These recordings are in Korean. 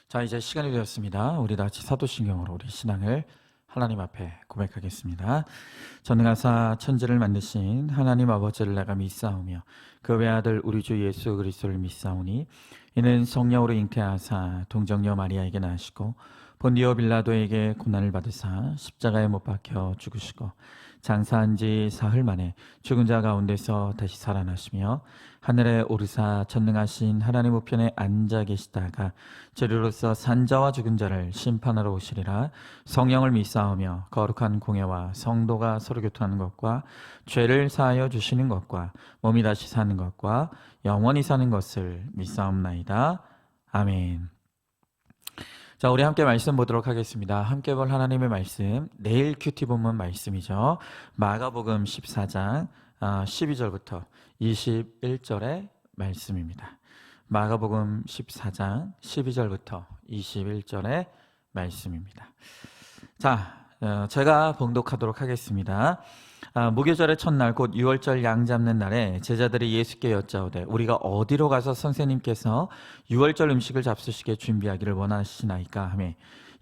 자, 이제 시간이 되었습니다. 우리 다 같이 사도신경으로 우리 신앙을 하나님 앞에 고백하겠습니다. 전능하사 천지를 만드신 하나님 아버지를 내가 믿사오며 그 외아들 우리 주 예수 그리스도를 믿사오니 이는 성령으로 잉태하사 동정녀 마리아에게 나시고 본디오 빌라도에게 고난을 받으사 십자가에 못 박혀 죽으시고 장사한 지 사흘 만에 죽은 자 가운데서 다시 살아나시며 하늘에 오르사 전능하신 하나님 우편에 앉아 계시다가 재료로서 산자와 죽은 자를 심판하러 오시리라. 성령을 믿사오며 거룩한 공예와 성도가 서로 교통하는 것과 죄를 사하여 주시는 것과 몸이 다시 사는 것과 영원히 사는 것을 믿사옵나이다. 아멘. 자, 우리 함께 말씀 보도록 하겠습니다. 함께 볼 하나님의 말씀, 내일 큐티 본문 말씀이죠. 마가복음 14장 12절부터 21절의 말씀입니다. 마가복음 14장 12절부터 21절의 말씀입니다. 자, 제가 봉독하도록 하겠습니다. 무교절의 첫날 곧 유월절 양 잡는 날에 제자들이 예수께 여짜오되 우리가 어디로 가서 선생님께서 유월절 음식을 잡수시게 준비하기를 원하시나이까 하며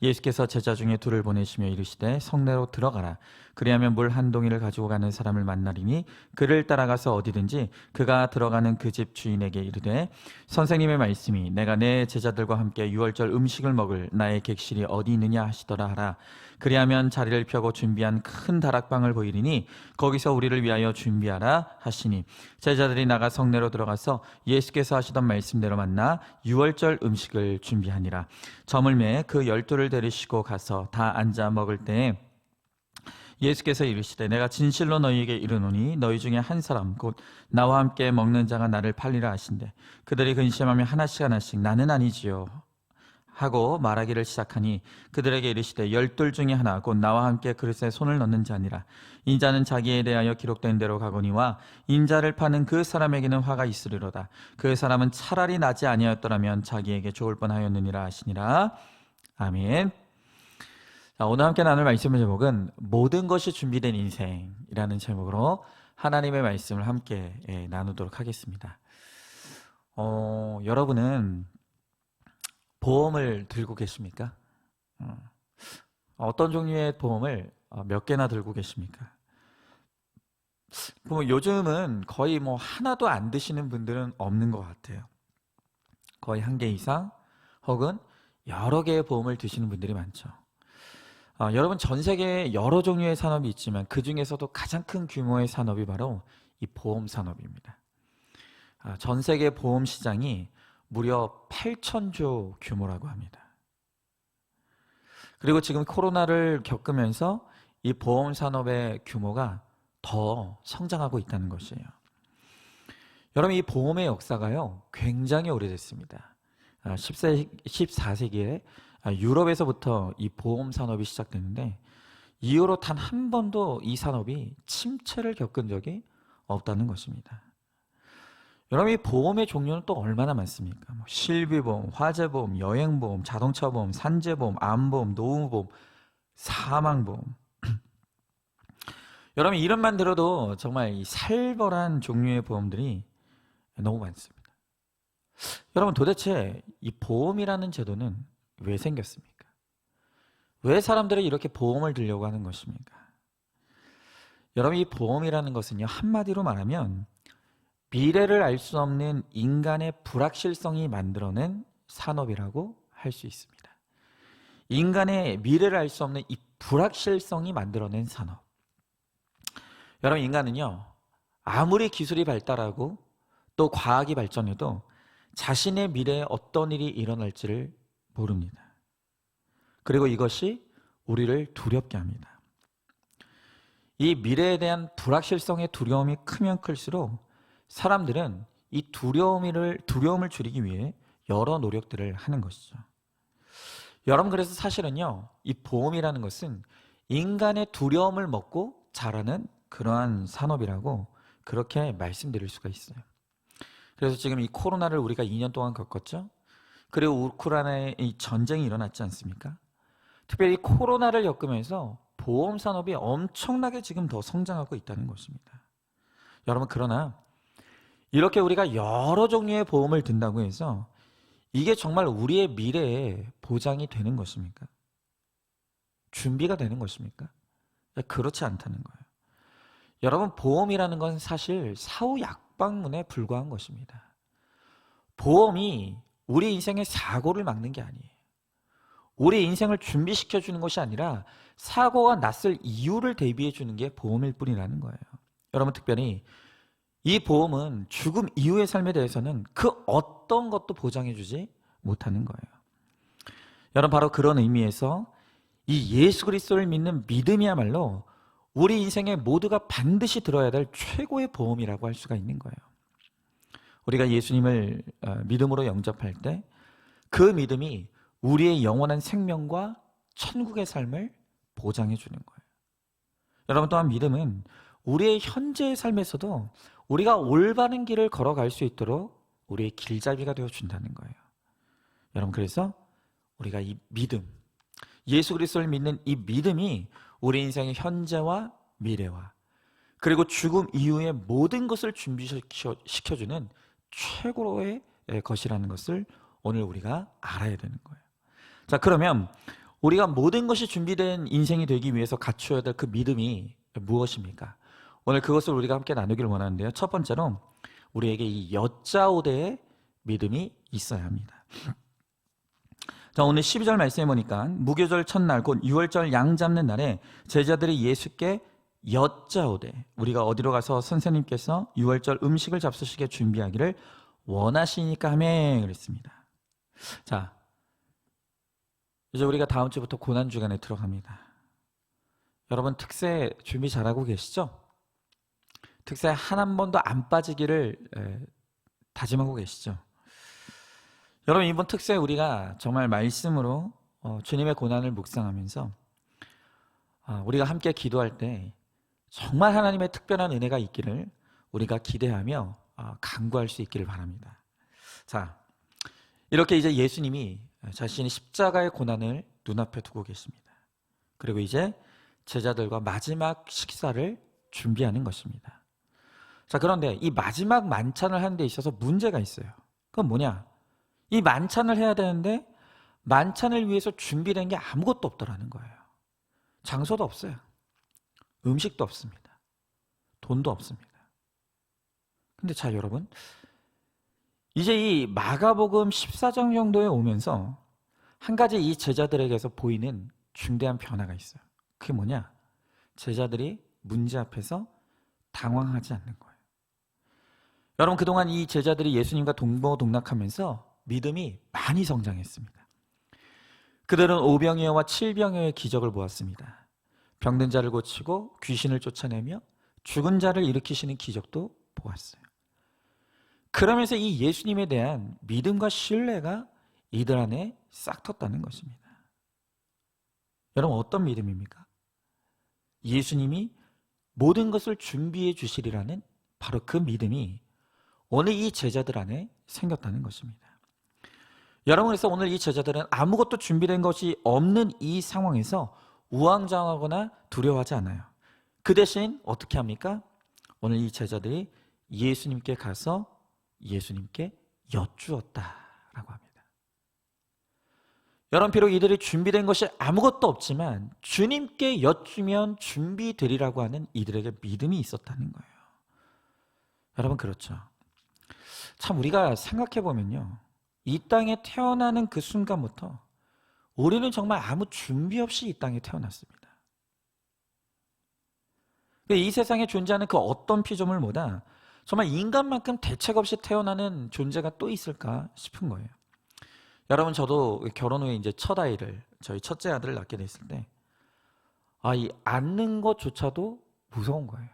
예수께서 제자 중에 둘을 보내시며 이르시되 성내로 들어가라. 그리하면 물 한 동이를 가지고 가는 사람을 만나리니 그를 따라가서 어디든지 그가 들어가는 그 집 주인에게 이르되 선생님의 말씀이 내가 내 제자들과 함께 유월절 음식을 먹을 나의 객실이 어디 있느냐 하시더라 하라. 그리하면 자리를 펴고 준비한 큰 다락방을 보이리니 거기서 우리를 위하여 준비하라 하시니 제자들이 나가 성내로 들어가서 예수께서 하시던 말씀대로 만나 유월절 음식을 준비하니라. 저물매 그 12를 데리시고 가서 다 앉아 먹을 때에 예수께서 이르시되 내가 진실로 너희에게 이르노니 너희 중에 한 사람 곧 나와 함께 먹는 자가 나를 팔리라 하신대 그들이 근심하며 하나씩 나는 아니지요 하고 말하기를 시작하니 그들에게 이르시되 12 중에 하나 곧 나와 함께 그릇에 손을 넣는 자니라. 인자는 자기에 대하여 기록된 대로 가거니와 인자를 파는 그 사람에게는 화가 있으리로다. 그 사람은 차라리 나지 아니하였더라면 자기에게 좋을 뻔하였느니라 하시니라. 아멘. 자, 오늘 함께 나눌 말씀의 제목은 모든 것이 준비된 인생이라는 제목으로 하나님의 말씀을 함께 나누도록 하겠습니다. 여러분은 보험을 들고 계십니까? 어떤 종류의 보험을 몇 개나 들고 계십니까? 요즘은 거의 하나도 안 드시는 분들은 없는 것 같아요. 거의 한 개 이상 혹은 여러 개의 보험을 드시는 분들이 많죠. 여러분, 전 세계에 여러 종류의 산업이 있지만 그 중에서도 가장 큰 규모의 산업이 바로 이 보험 산업입니다. 전 세계 보험 시장이 무려 8,000조 규모라고 합니다. 그리고 지금 코로나를 겪으면서 이 보험 산업의 규모가 더 성장하고 있다는 것이에요. 여러분, 이 보험의 역사가요 굉장히 오래됐습니다. 14세기에 유럽에서부터 이 보험 산업이 시작됐는데 이후로 단 한 번도 이 산업이 침체를 겪은 적이 없다는 것입니다. 여러분, 이 보험의 종류는 또 얼마나 많습니까? 실비보험, 화재보험, 여행보험, 자동차보험, 산재보험, 암보험, 노후보험, 사망보험. 여러분, 이름만 들어도 정말 이 살벌한 종류의 보험들이 너무 많습니다. 여러분, 도대체 이 보험이라는 제도는 왜 생겼습니까? 왜 사람들이 이렇게 보험을 들려고 하는 것입니까? 여러분, 이 보험이라는 것은요, 한마디로 말하면 미래를 알 수 없는 인간의 불확실성이 만들어낸 산업이라고 할 수 있습니다. 인간의 미래를 알 수 없는 이 불확실성이 만들어낸 산업. 여러분, 인간은요 아무리 기술이 발달하고 또 과학이 발전해도 자신의 미래에 어떤 일이 일어날지를 모릅니다. 그리고 이것이 우리를 두렵게 합니다. 이 미래에 대한 불확실성의 두려움이 크면 클수록 사람들은 이 두려움을 줄이기 위해 여러 노력들을 하는 것이죠. 여러분, 그래서 사실은요 이 보험이라는 것은 인간의 두려움을 먹고 자라는 그러한 산업이라고 그렇게 말씀드릴 수가 있어요. 그래서 지금 이 코로나를 우리가 2년 동안 겪었죠. 그리고 우크라이나에 이 전쟁이 일어났지 않습니까? 특별히 코로나를 겪으면서 보험 산업이 엄청나게 지금 더 성장하고 있다는 것입니다. 여러분, 그러나 이렇게 우리가 여러 종류의 보험을 든다고 해서 이게 정말 우리의 미래에 보장이 되는 것입니까? 준비가 되는 것입니까? 그렇지 않다는 거예요. 여러분, 보험이라는 건 사실 사후 약방문에 불과한 것입니다. 보험이 우리 인생의 사고를 막는 게 아니에요. 우리 인생을 준비시켜 주는 것이 아니라 사고가 났을 이유를 대비해 주는 게 보험일 뿐이라는 거예요. 여러분, 특별히 이 보험은 죽음 이후의 삶에 대해서는 그 어떤 것도 보장해 주지 못하는 거예요. 여러분, 바로 그런 의미에서 이 예수 그리스도를 믿는 믿음이야말로 우리 인생에 모두가 반드시 들어야 될 최고의 보험이라고 할 수가 있는 거예요. 우리가 예수님을 믿음으로 영접할 때 그 믿음이 우리의 영원한 생명과 천국의 삶을 보장해 주는 거예요. 여러분, 또한 믿음은 우리의 현재의 삶에서도 우리가 올바른 길을 걸어갈 수 있도록 우리의 길잡이가 되어 준다는 거예요. 여러분, 그래서 우리가 이 믿음, 예수 그리스도를 믿는 이 믿음이 우리 인생의 현재와 미래와 그리고 죽음 이후의 모든 것을 준비시켜주는 최고의 것이라는 것을 오늘 우리가 알아야 되는 거예요. 자, 그러면 우리가 모든 것이 준비된 인생이 되기 위해서 갖추어야 될 그 믿음이 무엇입니까? 오늘 그것을 우리가 함께 나누기를 원하는데요. 첫 번째로 우리에게 이 여짜오대의 믿음이 있어야 합니다. 자, 오늘 12절 말씀해 보니까 무교절 첫날 곧 6월절 양 잡는 날에 제자들이 예수께 여짜오되, 우리가 어디로 가서 선생님께서 6월절 음식을 잡수시게 준비하기를 원하시니까 하매 그랬습니다. 자, 이제 우리가 다음 주부터 고난주간에 들어갑니다. 여러분, 특세 준비 잘하고 계시죠? 특세 한 번도 안 빠지기를 다짐하고 계시죠? 여러분, 이번 특세 우리가 정말 말씀으로 주님의 고난을 묵상하면서 우리가 함께 기도할 때 정말 하나님의 특별한 은혜가 있기를 우리가 기대하며 간구할 수 있기를 바랍니다. 자, 이렇게 이제 예수님이 자신이 십자가의 고난을 눈앞에 두고 계십니다. 그리고 이제 제자들과 마지막 식사를 준비하는 것입니다. 자, 그런데 이 마지막 만찬을 하는 데 있어서 문제가 있어요. 그건 뭐냐? 이 만찬을 해야 되는데 만찬을 위해서 준비된 게 아무것도 없더라는 거예요. 장소도 없어요. 음식도 없습니다. 돈도 없습니다. 근데 자, 여러분, 이제 이 마가복음 14장 정도에 오면서 한 가지 이 제자들에게서 보이는 중대한 변화가 있어요. 그게 뭐냐? 제자들이 문제 앞에서 당황하지 않는 거예요. 여러분, 그동안 이 제자들이 예수님과 동고동락하면서 믿음이 많이 성장했습니다. 그들은 오병이어와 칠병이어의 기적을 보았습니다. 병든 자를 고치고 귀신을 쫓아내며 죽은 자를 일으키시는 기적도 보았어요. 그러면서 이 예수님에 대한 믿음과 신뢰가 이들 안에 싹 텄다는 것입니다. 여러분, 어떤 믿음입니까? 예수님이 모든 것을 준비해 주시리라는 바로 그 믿음이 오늘 이 제자들 안에 생겼다는 것입니다. 여러분, 그래서 오늘 이 제자들은 아무것도 준비된 것이 없는 이 상황에서 우왕좌왕하거나 두려워하지 않아요. 그 대신 어떻게 합니까? 오늘 이 제자들이 예수님께 가서 예수님께 여쭈었다라고 합니다. 여러분, 비록 이들이 준비된 것이 아무것도 없지만 주님께 여쭈면 준비되리라고 하는 이들에게 믿음이 있었다는 거예요. 여러분, 그렇죠? 참, 우리가 생각해 보면요, 이 땅에 태어나는 그 순간부터 우리는 정말 아무 준비 없이 이 땅에 태어났습니다. 이 세상에 존재하는 그 어떤 피조물보다 정말 인간만큼 대책 없이 태어나는 존재가 또 있을까 싶은 거예요. 여러분, 저도 결혼 후에 이제 첫 아이를, 저희 첫째 아들을 낳게 됐을 때, 이 앉는 것조차도 무서운 거예요.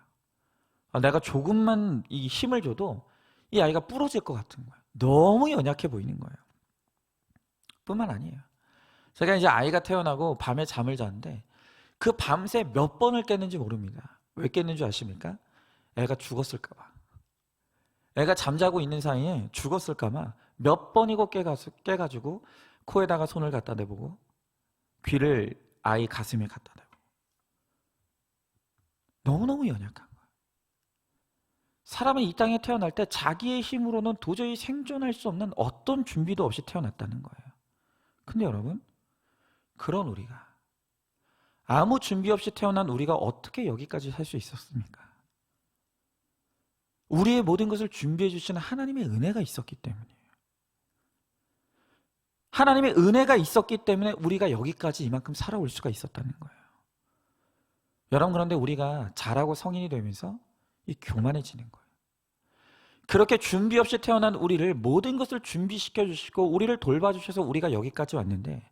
내가 조금만 이 힘을 줘도 이 아이가 부러질 것 같은 거예요. 너무 연약해 보이는 거예요. 뿐만 아니에요. 제가 이제 아이가 태어나고 밤에 잠을 자는데 그 밤새 몇 번을 깼는지 모릅니다. 왜 깼는지 아십니까? 애가 죽었을까 봐. 애가 잠자고 있는 사이에 죽었을까 봐 몇 번이고 깨가지고 코에다가 손을 갖다 대보고 귀를 아이 가슴에 갖다 대고. 너무너무 연약한 거예요. 사람은 이 땅에 태어날 때 자기의 힘으로는 도저히 생존할 수 없는 어떤 준비도 없이 태어났다는 거예요. 근데 여러분, 그런 우리가, 아무 준비 없이 태어난 우리가 어떻게 여기까지 살 수 있었습니까? 우리의 모든 것을 준비해 주시는 하나님의 은혜가 있었기 때문이에요. 하나님의 은혜가 있었기 때문에 우리가 여기까지 이만큼 살아올 수가 있었다는 거예요. 여러분, 그런데 우리가 자라고 성인이 되면서 이 교만해지는 거예요. 그렇게 준비 없이 태어난 우리를 모든 것을 준비시켜 주시고 우리를 돌봐주셔서 우리가 여기까지 왔는데,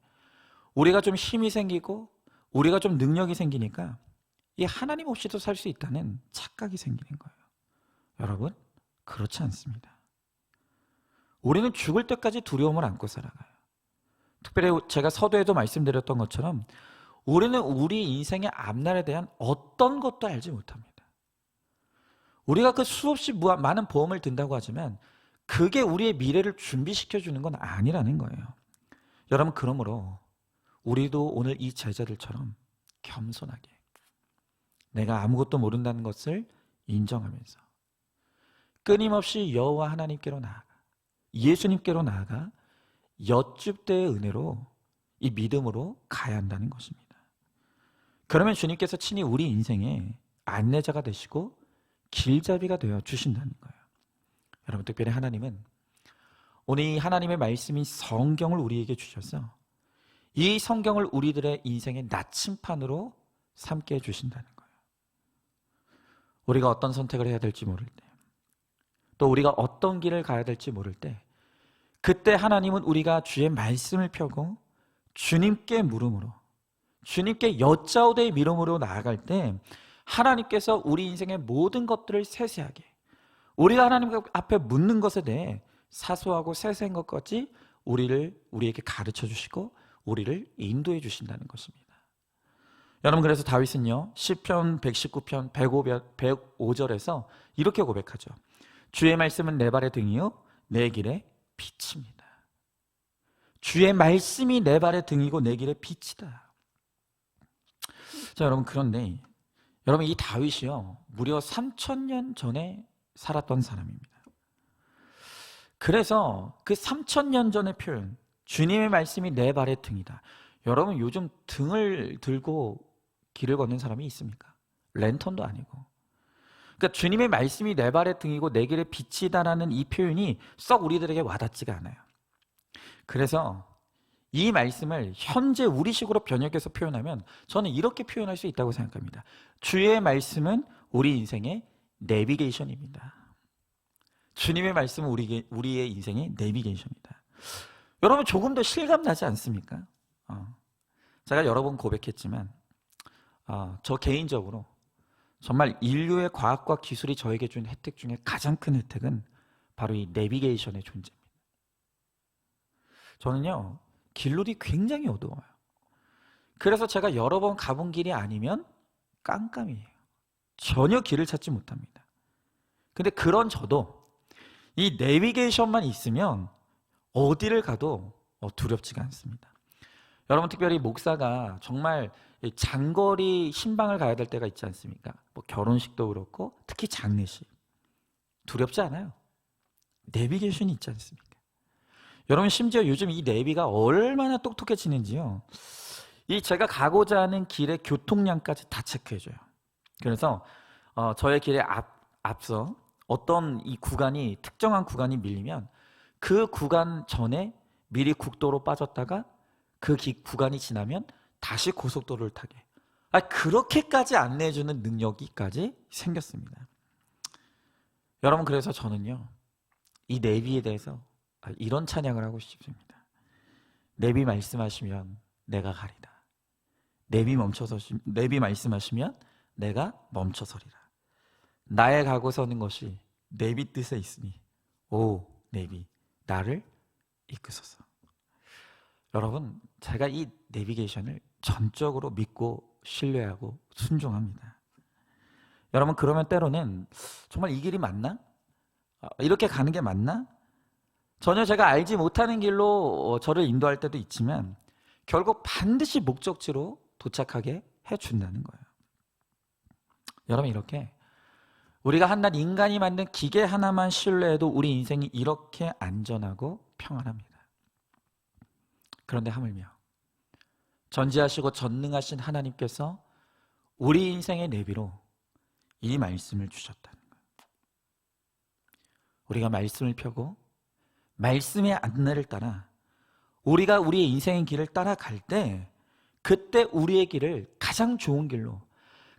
우리가 좀 힘이 생기고 우리가 좀 능력이 생기니까 이 하나님 없이도 살 수 있다는 착각이 생기는 거예요. 여러분, 그렇지 않습니다. 우리는 죽을 때까지 두려움을 안고 살아가요. 특별히 제가 서두에도 말씀드렸던 것처럼 우리는 우리 인생의 앞날에 대한 어떤 것도 알지 못합니다. 우리가 그 수없이 많은 보험을 든다고 하지만 그게 우리의 미래를 준비시켜 주는 건 아니라는 거예요. 여러분, 그러므로 우리도 오늘 이 제자들처럼 겸손하게 내가 아무것도 모른다는 것을 인정하면서 끊임없이 여호와 하나님께로 나아가, 예수님께로 나아가 여쭙대의 은혜로, 이 믿음으로 가야 한다는 것입니다. 그러면 주님께서 친히 우리 인생의 안내자가 되시고 길잡이가 되어 주신다는 거예요. 여러분, 특별히 하나님은 오늘 이 하나님의 말씀인 성경을 우리에게 주셔서 이 성경을 우리들의 인생의 나침판으로 삼게 해주신다는 거예요. 우리가 어떤 선택을 해야 될지 모를 때, 또 우리가 어떤 길을 가야 될지 모를 때, 그때 하나님은 우리가 주의 말씀을 펴고 주님께 물음으로, 주님께 여짜오되 믿음으로 나아갈 때 하나님께서 우리 인생의 모든 것들을 세세하게, 우리가 하나님 앞에 묻는 것에 대해 사소하고 세세한 것까지 우리에게 가르쳐 주시고 우리를 인도해 주신다는 것입니다. 여러분, 그래서 다윗은요, 시편 119편 105절에서 이렇게 고백하죠. 주의 말씀은 내 발의 등이요 내 길의 빛입니다. 주의 말씀이 내 발의 등이고 내 길의 빛이다. 자, 여러분, 그런데 여러분, 이 다윗이요 무려 3000년 전에 살았던 사람입니다. 그래서 그 3000년 전의 표현, 주님의 말씀이 내 발의 등이다. 여러분, 요즘 등을 들고 길을 걷는 사람이 있습니까? 랜턴도 아니고. 그러니까 주님의 말씀이 내 발의 등이고 내 길의 빛이다라는 이 표현이 썩 우리들에게 와닿지가 않아요. 그래서 이 말씀을 현재 우리식으로 번역해서 표현하면 저는 이렇게 표현할 수 있다고 생각합니다. 주의 말씀은 우리 인생의 내비게이션입니다. 주님의 말씀은 우리의 인생의 내비게이션이다. 여러분, 조금 더 실감 나지 않습니까? 제가 여러 번 고백했지만 저 개인적으로 정말 인류의 과학과 기술이 저에게 준 혜택 중에 가장 큰 혜택은 바로 이 내비게이션의 존재입니다. 저는요, 길路이 굉장히 어두워요. 그래서 제가 여러 번 가본 길이 아니면 깜깜이에요. 전혀 길을 찾지 못합니다. 근데 그런 저도 이 내비게이션만 있으면 어디를 가도 두렵지가 않습니다. 여러분, 특별히 목사가 정말 장거리 신방을 가야 될 때가 있지 않습니까? 뭐 결혼식도 그렇고 특히 장례식. 두렵지 않아요. 내비게이션이 있지 않습니까? 여러분, 심지어 요즘 이 내비가 얼마나 똑똑해지는지요. 이 제가 가고자 하는 길의 교통량까지 다 체크해줘요. 그래서 저의 길에 앞서 어떤 이 구간이, 특정한 구간이 밀리면 그 구간 전에 미리 국도로 빠졌다가 그 구간이 지나면 다시 고속도로를 타게, 그렇게까지 안내해주는 능력이까지 생겼습니다. 여러분, 그래서 저는요, 이 내비에 대해서 이런 찬양을 하고 싶습니다. 내비 말씀하시면 내가 가리라. 내비 말씀하시면 내가 멈춰서리라. 나의 가고 서는 것이 내비 뜻에 있으니 오 내비 나를 이끄소서. 여러분, 제가 이 내비게이션을 전적으로 믿고 신뢰하고 순종합니다. 여러분, 그러면 때로는 정말 이 길이 맞나? 이렇게 가는 게 맞나? 전혀 제가 알지 못하는 길로 저를 인도할 때도 있지만 결국 반드시 목적지로 도착하게 해준다는 거예요. 여러분, 이렇게 우리가 한낱 인간이 만든 기계 하나만 신뢰해도 우리 인생이 이렇게 안전하고 평안합니다. 그런데 하물며 전지하시고 전능하신 하나님께서 우리 인생의 내비로 이 말씀을 주셨다는 거예요. 우리가 말씀을 펴고 말씀의 안내를 따라 우리가 우리의 인생의 길을 따라갈 때 그때 우리의 길을 가장 좋은 길로,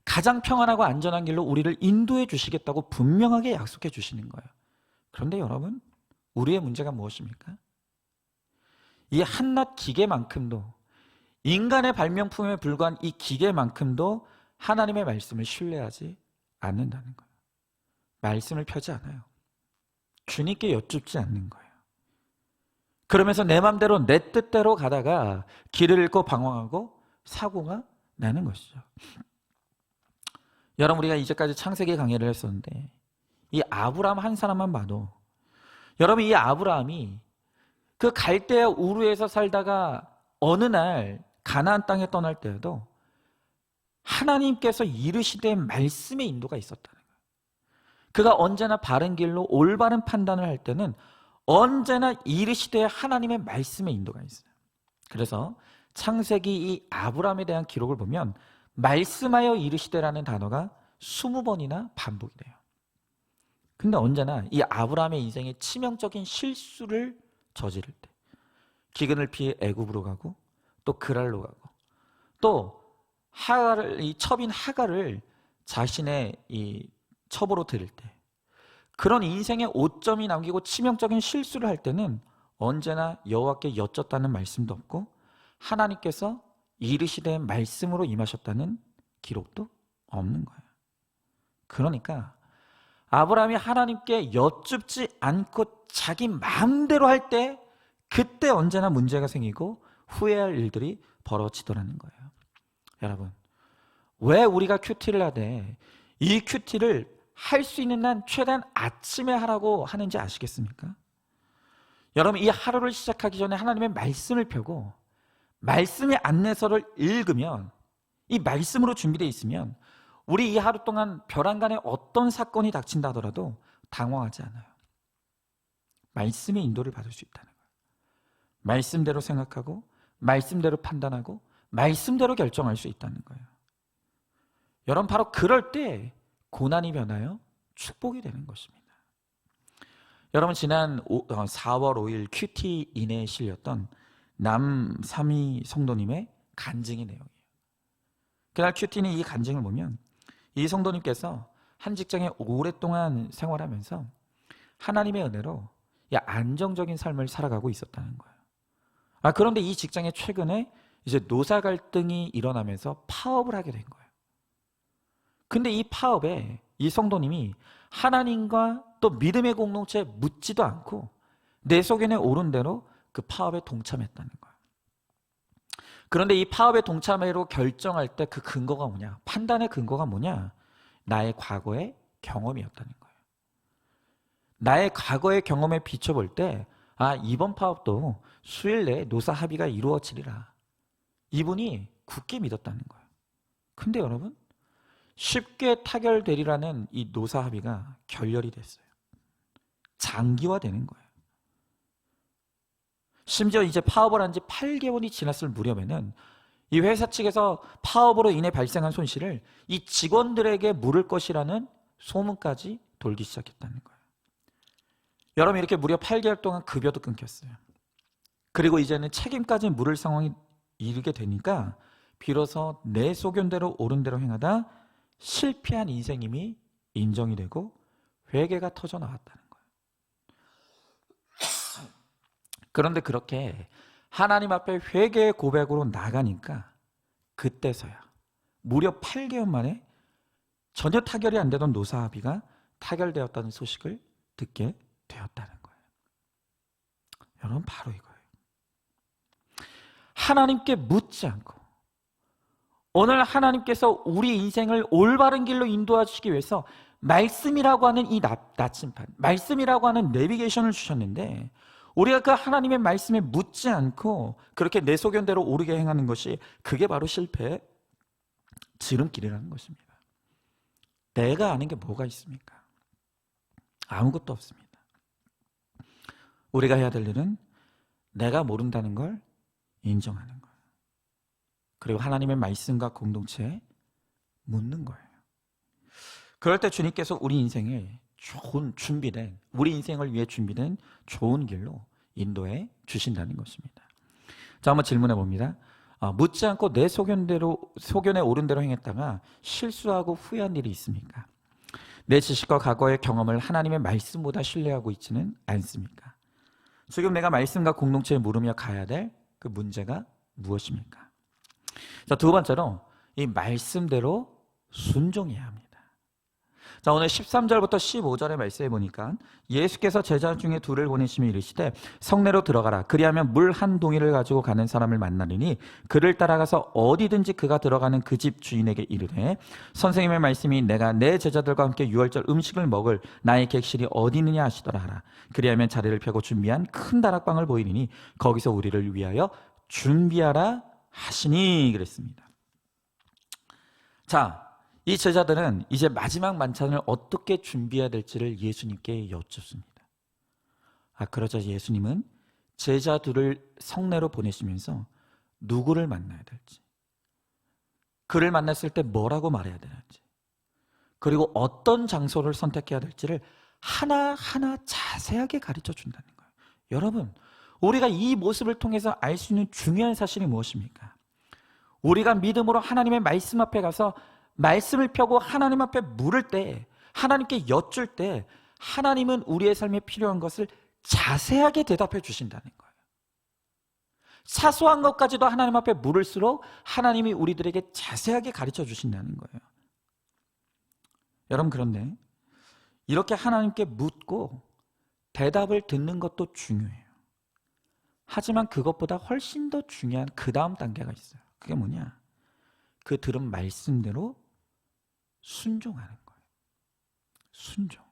가장 평안하고 안전한 길로 우리를 인도해 주시겠다고 분명하게 약속해 주시는 거예요. 그런데 여러분, 우리의 문제가 무엇입니까? 이 한낱 기계만큼도, 인간의 발명품에 불과한 이 기계만큼도 하나님의 말씀을 신뢰하지 않는다는 거예요. 말씀을 펴지 않아요. 주님께 여쭙지 않는 거예요. 그러면서 내 맘대로 내 뜻대로 가다가 길을 잃고 방황하고 사고가 나는 것이죠. 여러분, 우리가 이제까지 창세기 강의를 했었는데 이 아브라함 한 사람만 봐도, 여러분, 이 아브라함이 그 갈대아 우르에서 살다가 어느 날 가나안 땅에 떠날 때에도 하나님께서 이르시되 말씀의 인도가 있었다는 거예요. 그가 언제나 바른 길로 올바른 판단을 할 때는 언제나 이르시되 하나님의 말씀의 인도가 있어요. 그래서 창세기 이 아브라함에 대한 기록을 보면 말씀하여 이르시되라는 단어가 20번이나 반복이 돼요. 근데 언제나 이 아브라함의 인생에 치명적인 실수를 저지를 때, 기근을 피해 애굽으로 가고 또 그랄로 가고 또 하갈을, 이 첩인 하갈을 자신의 이 첩으로 들일 때, 그런 인생의 오점이 남기고 치명적인 실수를 할 때는 언제나 여호와께 여쭙다는 말씀도 없고 하나님께서 이르시되 말씀으로 임하셨다는 기록도 없는 거예요. 그러니까 아브라함이 하나님께 여쭙지 않고 자기 마음대로 할 때 그때 언제나 문제가 생기고 후회할 일들이 벌어지더라는 거예요. 여러분, 왜 우리가 큐티를 하되 이 큐티를 할 수 있는 한 최대한 아침에 하라고 하는지 아시겠습니까? 여러분, 이 하루를 시작하기 전에 하나님의 말씀을 펴고 말씀의 안내서를 읽으면, 이 말씀으로 준비되어 있으면 우리 이 하루 동안 벼랑간에 어떤 사건이 닥친다 하더라도 당황하지 않아요. 말씀의 인도를 받을 수 있다는 거예요. 말씀대로 생각하고 말씀대로 판단하고 말씀대로 결정할 수 있다는 거예요. 여러분, 바로 그럴 때 고난이 변하여 축복이 되는 것입니다. 여러분, 지난 4월 5일 큐티인에 실렸던 남삼위 성도님의 간증의 내용이에요. 그날 큐티는 이 간증을 보면 이 성도님께서 한 직장에 오랫동안 생활하면서 하나님의 은혜로 안정적인 삶을 살아가고 있었다는 거예요. 그런데 이 직장에 최근에 이제 노사 갈등이 일어나면서 파업을 하게 된 거예요. 근데 이 파업에 이 성도님이 하나님과 또 믿음의 공동체에 묻지도 않고 내 소견에 오른 대로 그 파업에 동참했다는 거예요. 그런데 이 파업에 동참하기로 결정할 때 그 근거가 뭐냐? 판단의 근거가 뭐냐? 나의 과거의 경험이었다는 거예요. 나의 과거의 경험에 비춰볼 때 이번 파업도 수일 내에 노사 합의가 이루어지리라. 이분이 굳게 믿었다는 거예요. 근데 여러분, 쉽게 타결되리라는 이 노사 합의가 결렬이 됐어요. 장기화되는 거예요. 심지어 이제 파업을 한 지 8개월이 지났을 무렵에는 이 회사 측에서 파업으로 인해 발생한 손실을 이 직원들에게 물을 것이라는 소문까지 돌기 시작했다는 거예요. 여러분, 이렇게 무려 8개월 동안 급여도 끊겼어요. 그리고 이제는 책임까지 물을 상황이 이르게 되니까 비로소 내 소견대로 옳은 대로 행하다 실패한 인생임이 인정이 되고 회개가 터져 나왔다는 거예요. 그런데 그렇게 하나님 앞에 회개의 고백으로 나가니까 그때서야 무려 8개월 만에 전혀 타결이 안 되던 노사 합의가 타결되었다는 소식을 듣게 되었다는 거예요. 여러분, 바로 이거예요. 하나님께 묻지 않고 오늘 하나님께서 우리 인생을 올바른 길로 인도하시기 위해서 말씀이라고 하는 이 나침판, 말씀이라고 하는 내비게이션을 주셨는데 우리가 그 하나님의 말씀에 묻지 않고 그렇게 내 소견대로 오르게 행하는 것이, 그게 바로 실패의 지름길이라는 것입니다. 내가 아는 게 뭐가 있습니까? 아무것도 없습니다. 우리가 해야 될 일은 내가 모른다는 걸 인정하는 거예요. 그리고 하나님의 말씀과 공동체에 묻는 거예요. 그럴 때 주님께서 우리 인생에 우리 인생을 위해 준비된 좋은 길로 인도해 주신다는 것입니다. 자, 한번 질문해 봅니다. 묻지 않고 내 소견에 옳은 대로 행했다가 실수하고 후회한 일이 있습니까? 내 지식과 과거의 경험을 하나님의 말씀보다 신뢰하고 있지는 않습니까? 지금 내가 말씀과 공동체에 물으며 가야 될 그 문제가 무엇입니까? 자, 두 번째로 이 말씀대로 순종해야 합니다. 자, 오늘 13절부터 15절의 말씀에 보니까 예수께서 제자 중에 둘을 보내시며 이르시되 성내로 들어가라. 그리하면 물 한 동이를 가지고 가는 사람을 만나리니 그를 따라가서 어디든지 그가 들어가는 그 집 주인에게 이르되 선생님의 말씀이 내가 내 제자들과 함께 유월절 음식을 먹을 나의 객실이 어디 있느냐 하시더라 하라. 그리하면 자리를 펴고 준비한 큰 다락방을 보이리니 거기서 우리를 위하여 준비하라 하시니 그랬습니다. 자, 이 제자들은 이제 마지막 만찬을 어떻게 준비해야 될지를 예수님께 여쭙습니다. 그러자 예수님은 제자들을 성내로 보내시면서 누구를 만나야 될지, 그를 만났을 때 뭐라고 말해야 되는지, 그리고 어떤 장소를 선택해야 될지를 하나하나 자세하게 가르쳐 준다는 거예요. 여러분, 우리가 이 모습을 통해서 알 수 있는 중요한 사실이 무엇입니까? 우리가 믿음으로 하나님의 말씀 앞에 가서 말씀을 펴고 하나님 앞에 물을 때, 하나님께 여쭐 때 하나님은 우리의 삶에 필요한 것을 자세하게 대답해 주신다는 거예요. 사소한 것까지도 하나님 앞에 물을수록 하나님이 우리들에게 자세하게 가르쳐 주신다는 거예요. 여러분, 그런데 이렇게 하나님께 묻고 대답을 듣는 것도 중요해요. 하지만 그것보다 훨씬 더 중요한 그 다음 단계가 있어요. 그게 뭐냐? 그 들은 말씀대로 순종하는 거예요. 순종.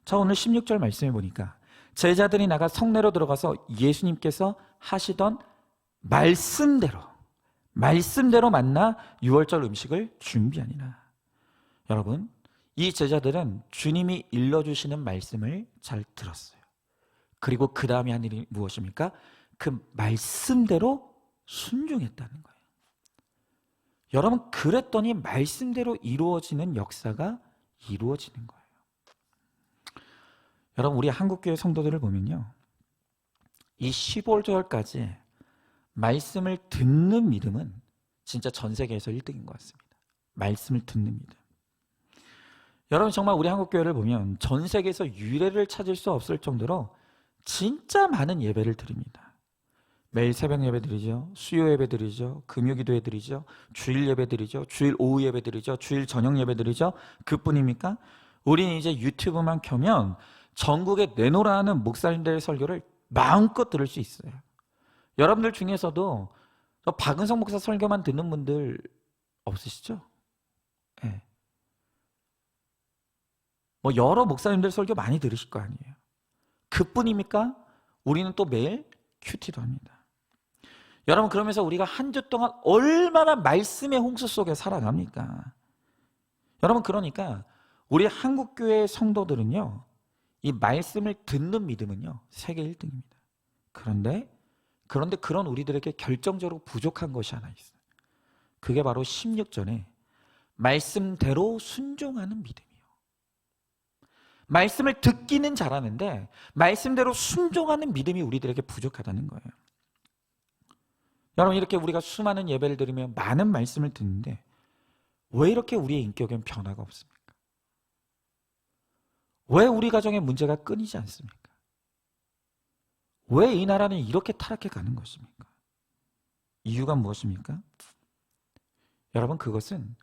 자, 오늘 16절 말씀해 보니까 제자들이 나가 성내로 들어가서 예수님께서 하시던 말씀대로 만나 유월절 음식을 준비하니라. 여러분, 이 제자들은 주님이 일러주시는 말씀을 잘 들었어요. 그리고 그 다음에 한 일이 무엇입니까? 그 말씀대로 순종했다는 거예요. 여러분, 그랬더니 말씀대로 이루어지는 역사가 이루어지는 거예요. 여러분, 우리 한국교회 성도들을 보면요, 이 15절까지 말씀을 듣는 믿음은 진짜 전 세계에서 1등인 것 같습니다. 말씀을 듣는 믿음. 여러분, 정말 우리 한국교회를 보면 전 세계에서 유례를 찾을 수 없을 정도로 진짜 많은 예배를 드립니다. 매일 새벽 예배 드리죠. 수요 예배 드리죠. 금요기도 드리죠. 주일 예배 드리죠. 주일 오후 예배 드리죠. 주일 저녁 예배 드리죠. 그뿐입니까? 우리는 이제 유튜브만 켜면 전국에 내노라 하는 목사님들의 설교를 마음껏 들을 수 있어요. 여러분들 중에서도 박은성 목사 설교만 듣는 분들 없으시죠? 네. 뭐 여러 목사님들 설교 많이 들으실 거 아니에요. 그뿐입니까? 우리는 또 매일 큐티도 합니다. 여러분, 그러면서 우리가 한 주 동안 얼마나 말씀의 홍수 속에 살아갑니까? 여러분, 그러니까 우리 한국교회 성도들은요, 이 말씀을 듣는 믿음은요, 세계 1등입니다. 그런데 그런 우리들에게 결정적으로 부족한 것이 하나 있어요. 그게 바로 16절에 말씀대로 순종하는 믿음이에요. 말씀을 듣기는 잘하는데 말씀대로 순종하는 믿음이 우리들에게 부족하다는 거예요. 여러분, 이렇게 우리가 수많은 예배를 드리며 많은 말씀을 듣는데 왜 이렇게 우리의 인격엔 변화가 없습니까? 왜 우리 가정의 문제가 끊이지 않습니까? 왜 이 나라는 이렇게 타락해 가는 것입니까? 이유가 무엇입니까? 여러분, 그것은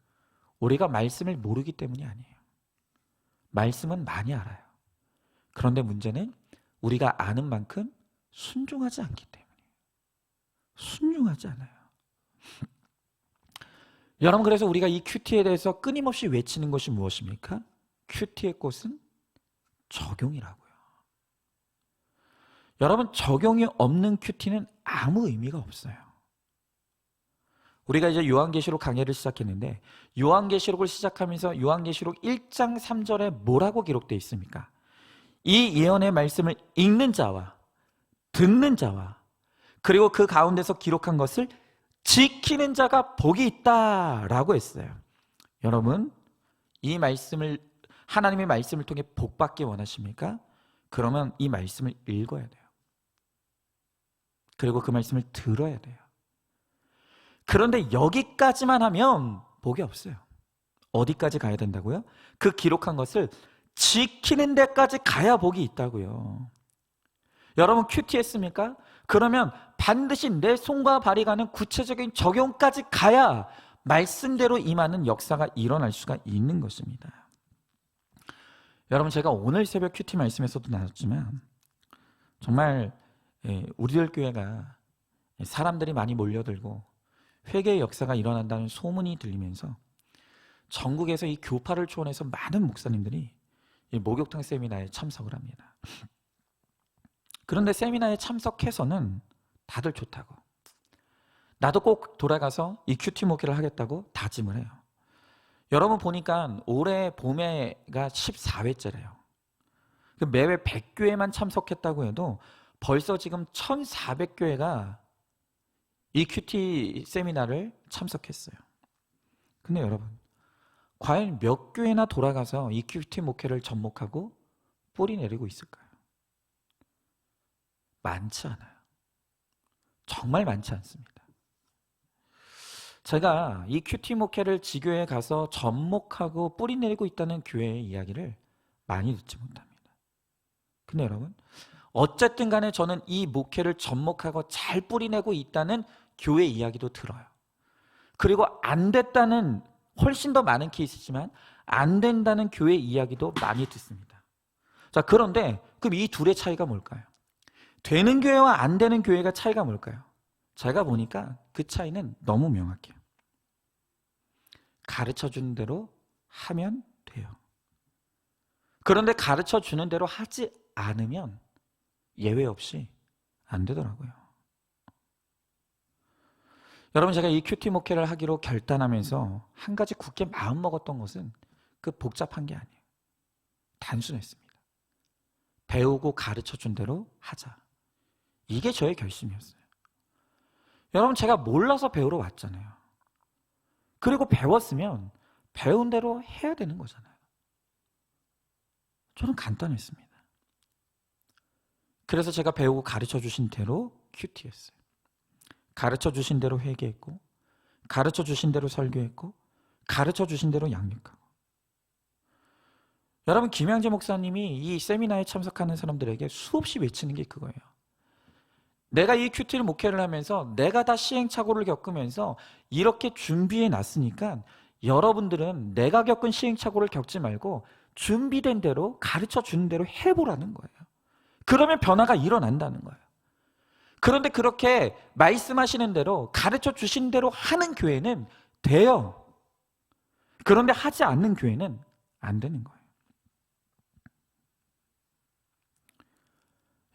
우리가 말씀을 모르기 때문이 아니에요. 말씀은 많이 알아요. 그런데 문제는 우리가 아는 만큼 순종하지 않기 때문이에요. 순종하지 않아요. 여러분, 그래서 우리가 이 큐티에 대해서 끊임없이 외치는 것이 무엇입니까? 큐티의 꽃은 적용이라고요. 여러분, 적용이 없는 큐티는 아무 의미가 없어요. 우리가 이제 요한계시록 강해를 시작했는데 요한계시록을 시작하면서 요한계시록 1장 3절에 뭐라고 기록되어 있습니까? 이 예언의 말씀을 읽는 자와 듣는 자와 그리고 그 가운데서 기록한 것을 지키는 자가 복이 있다라고 했어요. 여러분, 이 말씀을 하나님의 말씀을 통해 복받기 원하십니까? 그러면 이 말씀을 읽어야 돼요. 그리고 그 말씀을 들어야 돼요. 그런데 여기까지만 하면 복이 없어요. 어디까지 가야 된다고요? 그 기록한 것을 지키는 데까지 가야 복이 있다고요. 여러분 큐티 했습니까? 그러면 반드시 내 손과 발이 가는 구체적인 적용까지 가야 말씀대로 임하는 역사가 일어날 수가 있는 것입니다. 여러분, 제가 오늘 새벽 큐티 말씀에서도 나눴지만 정말 우리들 교회가 사람들이 많이 몰려들고 회개의 역사가 일어난다는 소문이 들리면서 전국에서 이 교파를 초원해서 많은 목사님들이 이 목욕탕 세미나에 참석을 합니다. 그런데 세미나에 참석해서는 다들 좋다고, 나도 꼭 돌아가서 이 큐티 목회를 하겠다고 다짐을 해요. 여러분 보니까 올해 봄에가 14회째래요. 매회 100교회만 참석했다고 해도 벌써 지금 1400교회가 이 큐티 세미나를 참석했어요. 근데 여러분, 과연 몇 교회나 돌아가서 이 큐티 목회를 접목하고 뿌리 내리고 있을까요? 많지 않아요. 정말 많지 않습니다. 제가 이 큐티 목회를 지교회에 가서 접목하고 뿌리 내리고 있다는 교회의 이야기를 많이 듣지 못합니다. 근데 여러분, 어쨌든 간에 저는 이 목회를 접목하고 잘 뿌리내고 있다는 교회 이야기도 들어요. 그리고 안 됐다는, 훨씬 더 많은 케이스지만 안 된다는 교회 이야기도 많이 듣습니다. 자, 그런데 그럼 이 둘의 차이가 뭘까요? 되는 교회와 안 되는 교회가 차이가 뭘까요? 제가 보니까 그 차이는 너무 명확해요. 가르쳐주는 대로 하면 돼요. 그런데 가르쳐주는 대로 하지 않으면 예외 없이 안 되더라고요. 여러분, 제가 이 큐티 목회를 하기로 결단하면서 한 가지 굳게 마음먹었던 것은 그 복잡한 게 아니에요. 단순했습니다. 배우고 가르쳐준 대로 하자. 이게 저의 결심이었어요. 여러분, 제가 몰라서 배우러 왔잖아요. 그리고 배웠으면 배운 대로 해야 되는 거잖아요. 저는 간단했습니다. 그래서 제가 배우고 가르쳐 주신 대로 큐티했어요. 가르쳐 주신 대로 회개했고, 가르쳐 주신 대로 설교했고, 가르쳐 주신 대로 양육하고. 여러분, 김양재 목사님이 이 세미나에 참석하는 사람들에게 수없이 외치는 게 그거예요. 내가 이 큐티를 목회를 하면서 내가 다 시행착오를 겪으면서 이렇게 준비해 놨으니까 여러분들은 내가 겪은 시행착오를 겪지 말고 준비된 대로 가르쳐 주는 대로 해보라는 거예요. 그러면 변화가 일어난다는 거예요. 그런데 그렇게 말씀하시는 대로 가르쳐 주신 대로 하는 교회는 돼요. 그런데 하지 않는 교회는 안 되는 거예요.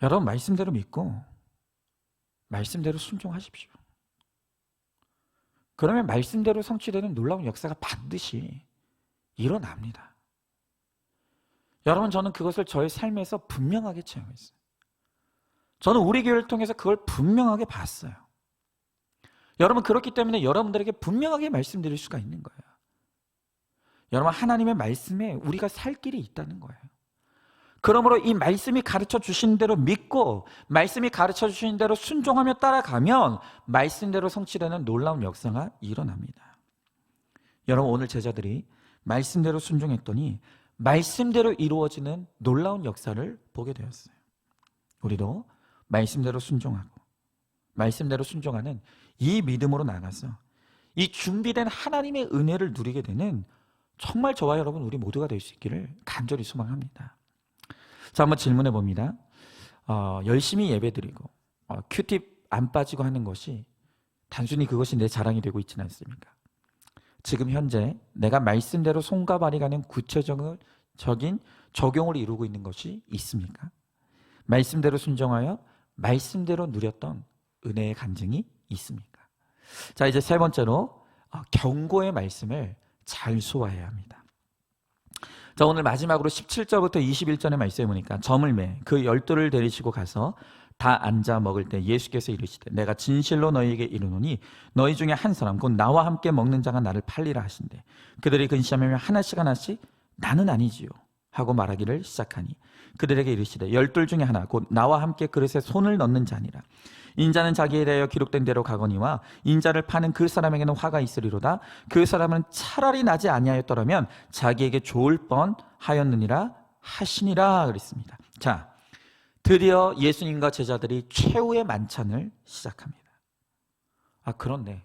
여러분, 말씀대로 믿고 말씀대로 순종하십시오. 그러면 말씀대로 성취되는 놀라운 역사가 반드시 일어납니다. 여러분, 저는 그것을 저의 삶에서 분명하게 체험했어요. 저는 우리 교회를 통해서 그걸 분명하게 봤어요. 여러분, 그렇기 때문에 여러분들에게 분명하게 말씀드릴 수가 있는 거예요. 여러분, 하나님의 말씀에 우리가 살 길이 있다는 거예요. 그러므로 이 말씀이 가르쳐 주신 대로 믿고 말씀이 가르쳐 주신 대로 순종하며 따라가면 말씀대로 성취되는 놀라운 역사가 일어납니다. 여러분, 오늘 제자들이 말씀대로 순종했더니 말씀대로 이루어지는 놀라운 역사를 보게 되었어요. 우리도 말씀대로 순종하고 말씀대로 순종하는 이 믿음으로 나가서 이 준비된 하나님의 은혜를 누리게 되는 정말 저와 여러분 우리 모두가 될 수 있기를 간절히 소망합니다. 자, 한번 질문해 봅니다. 열심히 예배드리고 큐팁 안 빠지고 하는 것이 단순히 그것이 내 자랑이 되고 있지는 않습니까? 지금 현재 내가 말씀대로 손과 발이 가는 구체적인 적용을 이루고 있는 것이 있습니까? 말씀대로 순종하여 말씀대로 누렸던 은혜의 간증이 있습니까? 자, 이제 세 번째로 경고의 말씀을 잘 소화해야 합니다. 자, 오늘 마지막으로 17절부터 21절의 말씀에 보니까 점을 매 그 12를 데리시고 가서 다 앉아 먹을 때 예수께서 이르시되 내가 진실로 너희에게 이르노니 너희 중에 한 사람 곧 나와 함께 먹는 자가 나를 팔리라 하신대. 그들이 근시하며 하나씩 하나씩 나는 아니지요 하고 말하기를 시작하니 그들에게 이르시되 12 중에 하나 곧 나와 함께 그릇에 손을 넣는 자니라. 인자는 자기에 대하여 기록된 대로 가거니와 인자를 파는 그 사람에게는 화가 있으리로다. 그 사람은 차라리 나지 아니하였더라면 자기에게 좋을 뻔하였느니라 하시니라 그랬습니다. 자, 드디어 예수님과 제자들이 최후의 만찬을 시작합니다. 그런데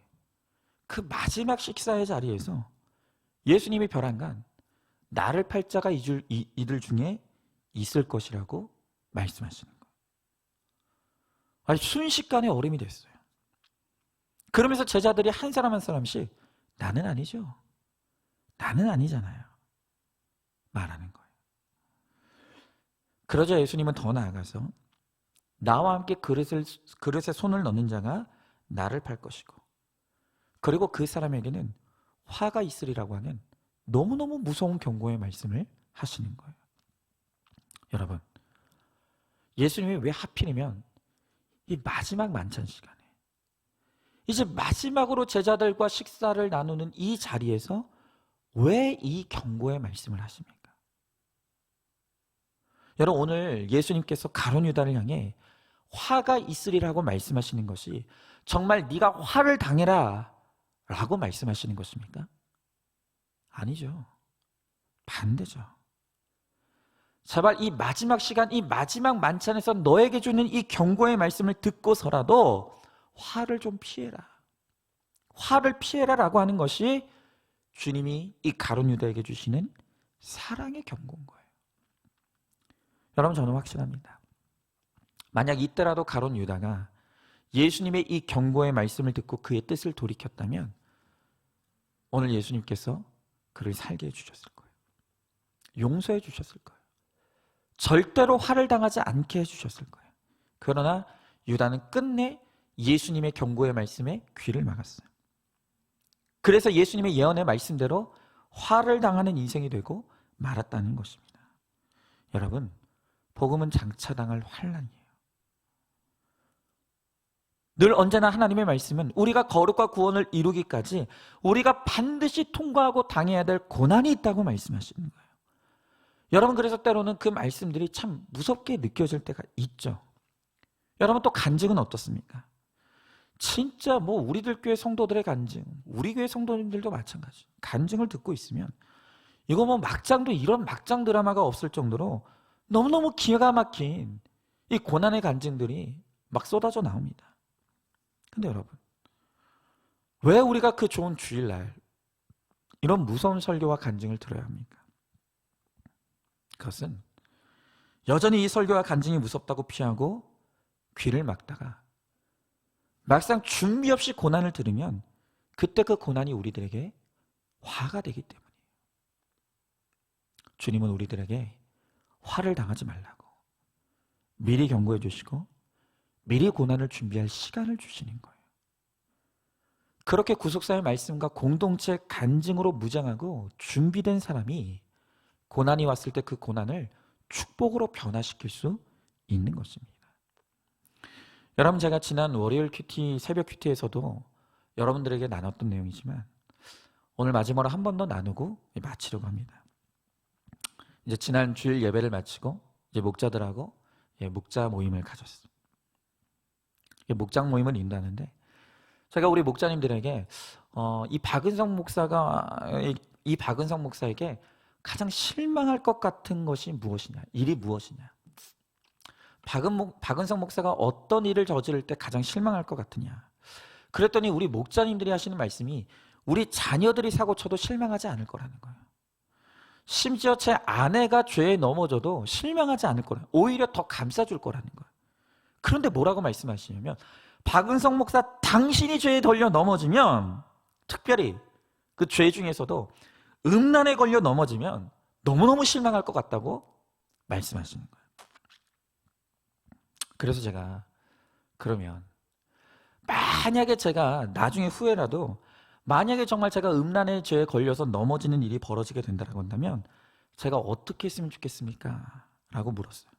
그 마지막 식사의 자리에서 예수님이 벼랑간 나를 팔 자가 이들 중에 있을 것이라고 말씀하시는 거예요. 아니, 순식간에 얼음이 됐어요. 그러면서 제자들이 한 사람 한 사람씩 나는 아니죠. 나는 아니잖아요. 말하는 거예요. 그러자 예수님은 더 나아가서 나와 함께 그릇에 손을 넣는 자가 나를 팔 것이고 그리고 그 사람에게는 화가 있으리라고 하는 너무너무 무서운 경고의 말씀을 하시는 거예요. 여러분, 예수님이 왜 하필이면 이 마지막 만찬 시간에 이제 마지막으로 제자들과 식사를 나누는 이 자리에서 왜 이 경고의 말씀을 하십니까? 여러분, 오늘 예수님께서 가룟 유다를 향해 화가 있으리라고 말씀하시는 것이 정말 네가 화를 당해라 라고 말씀하시는 것입니까? 아니죠. 반대죠. 제발 이 마지막 시간, 이 마지막 만찬에서 너에게 주는 이 경고의 말씀을 듣고서라도 화를 좀 피해라. 화를 피해라 라고 하는 것이 주님이 이 가룟 유다에게 주시는 사랑의 경고인 거예요. 여러분, 저는 확신합니다. 만약 이때라도 가룟 유다가 예수님의 이 경고의 말씀을 듣고 그의 뜻을 돌이켰다면 오늘 예수님께서 그를 살게 해주셨을 거예요. 용서해 주셨을 거예요. 절대로 화를 당하지 않게 해주셨을 거예요. 그러나 유다는 끝내 예수님의 경고의 말씀에 귀를 막았어요. 그래서 예수님의 예언의 말씀대로 화를 당하는 인생이 되고 말았다는 것입니다. 여러분, 복음은 장차 당할 환난이에요. 늘 언제나 하나님의 말씀은 우리가 거룩과 구원을 이루기까지 우리가 반드시 통과하고 당해야 될 고난이 있다고 말씀하시는 거예요. 여러분, 그래서 때로는 그 말씀들이 참 무섭게 느껴질 때가 있죠. 여러분, 또 간증은 어떻습니까? 진짜 우리들 교회 성도들의 간증, 우리 교회 성도님들도 마찬가지. 간증을 듣고 있으면 이거 막장도 이런 막장 드라마가 없을 정도로 너무너무 기가 막힌 이 고난의 간증들이 막 쏟아져 나옵니다. 근데 여러분, 왜 우리가 그 좋은 주일날 이런 무서운 설교와 간증을 들어야 합니까? 그것은 여전히 이 설교와 간증이 무섭다고 피하고 귀를 막다가 막상 준비 없이 고난을 들으면 그때 그 고난이 우리들에게 화가 되기 때문이에요. 주님은 우리들에게 화를 당하지 말라고 미리 경고해 주시고 미리 고난을 준비할 시간을 주시는 거예요. 그렇게 구속사의 말씀과 공동체 간증으로 무장하고 준비된 사람이 고난이 왔을 때 그 고난을 축복으로 변화시킬 수 있는 것입니다. 여러분, 제가 지난 월요일 큐티, 새벽 큐티에서도 여러분들에게 나눴던 내용이지만 오늘 마지막으로 한 번 더 나누고 마치려고 합니다. 이제 지난 주일 예배를 마치고 이제 목자들하고 목자 모임을 가졌어요. 목장 모임을 인도하는데 제가 우리 목자님들에게 이 박은성 목사에게 가장 실망할 것 같은 것이 무엇이냐, 일이 무엇이냐, 박은성 목사가 어떤 일을 저지를 때 가장 실망할 것 같으냐. 그랬더니 우리 목자님들이 하시는 말씀이 우리 자녀들이 사고 쳐도 실망하지 않을 거라는 거예요. 심지어 제 아내가 죄에 넘어져도 실망하지 않을 거라, 오히려 더 감싸줄 거라는 거예요. 그런데 뭐라고 말씀하시냐면 박은성 목사 당신이 죄에 걸려 넘어지면, 특별히 그 죄 중에서도 음란에 걸려 넘어지면 너무너무 실망할 것 같다고 말씀하시는 거예요. 그래서 제가 그러면 만약에 제가 나중에 후회라도 만약에 정말 제가 음란의 죄에 걸려서 넘어지는 일이 벌어지게 된다고 한다면 제가 어떻게 했으면 좋겠습니까? 라고 물었어요.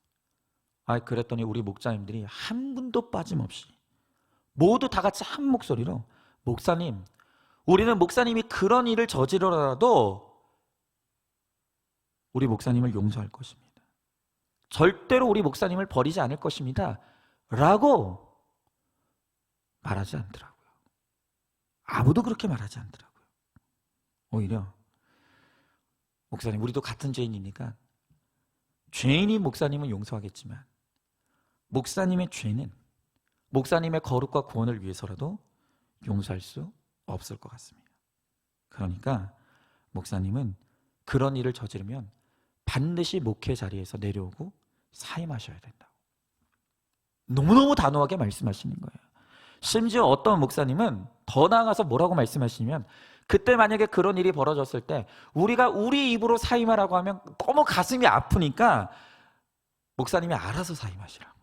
그랬더니 우리 목사님들이 한 분도 빠짐없이 모두 다 같이 한 목소리로 목사님, 우리는 목사님이 그런 일을 저지르더라도 우리 목사님을 용서할 것입니다. 절대로 우리 목사님을 버리지 않을 것입니다. 라고 말하지 않더라고요. 아무도 그렇게 말하지 않더라고요. 오히려 목사님, 우리도 같은 죄인이니까 죄인이 목사님은 용서하겠지만 목사님의 죄는 목사님의 거룩과 구원을 위해서라도 용서할 수 없을 것 같습니다. 그러니까 목사님은 그런 일을 저지르면 반드시 목회 자리에서 내려오고 사임하셔야 된다고 너무너무 단호하게 말씀하시는 거예요. 심지어 어떤 목사님은 더 나아가서 뭐라고 말씀하시냐면 그때 만약에 그런 일이 벌어졌을 때 우리가 우리 입으로 사임하라고 하면 너무 가슴이 아프니까 목사님이 알아서 사임하시라고,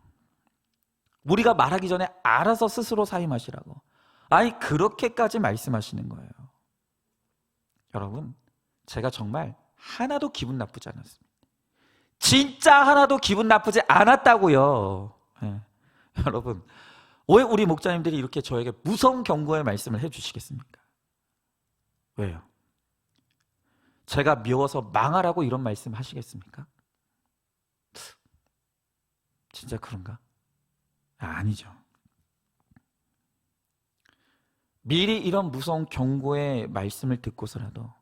우리가 말하기 전에 알아서 스스로 사임하시라고, 그렇게까지 말씀하시는 거예요. 여러분, 제가 정말 하나도 기분 나쁘지 않았습니다. 진짜 하나도 기분 나쁘지 않았다고요. 네. 여러분, 왜 우리 목사님들이 이렇게 저에게 무서운 경고의 말씀을 해주시겠습니까? 왜요? 제가 미워서 망하라고 이런 말씀 하시겠습니까? 진짜 그런가? 아니죠. 미리 이런 무서운 경고의 말씀을 듣고서라도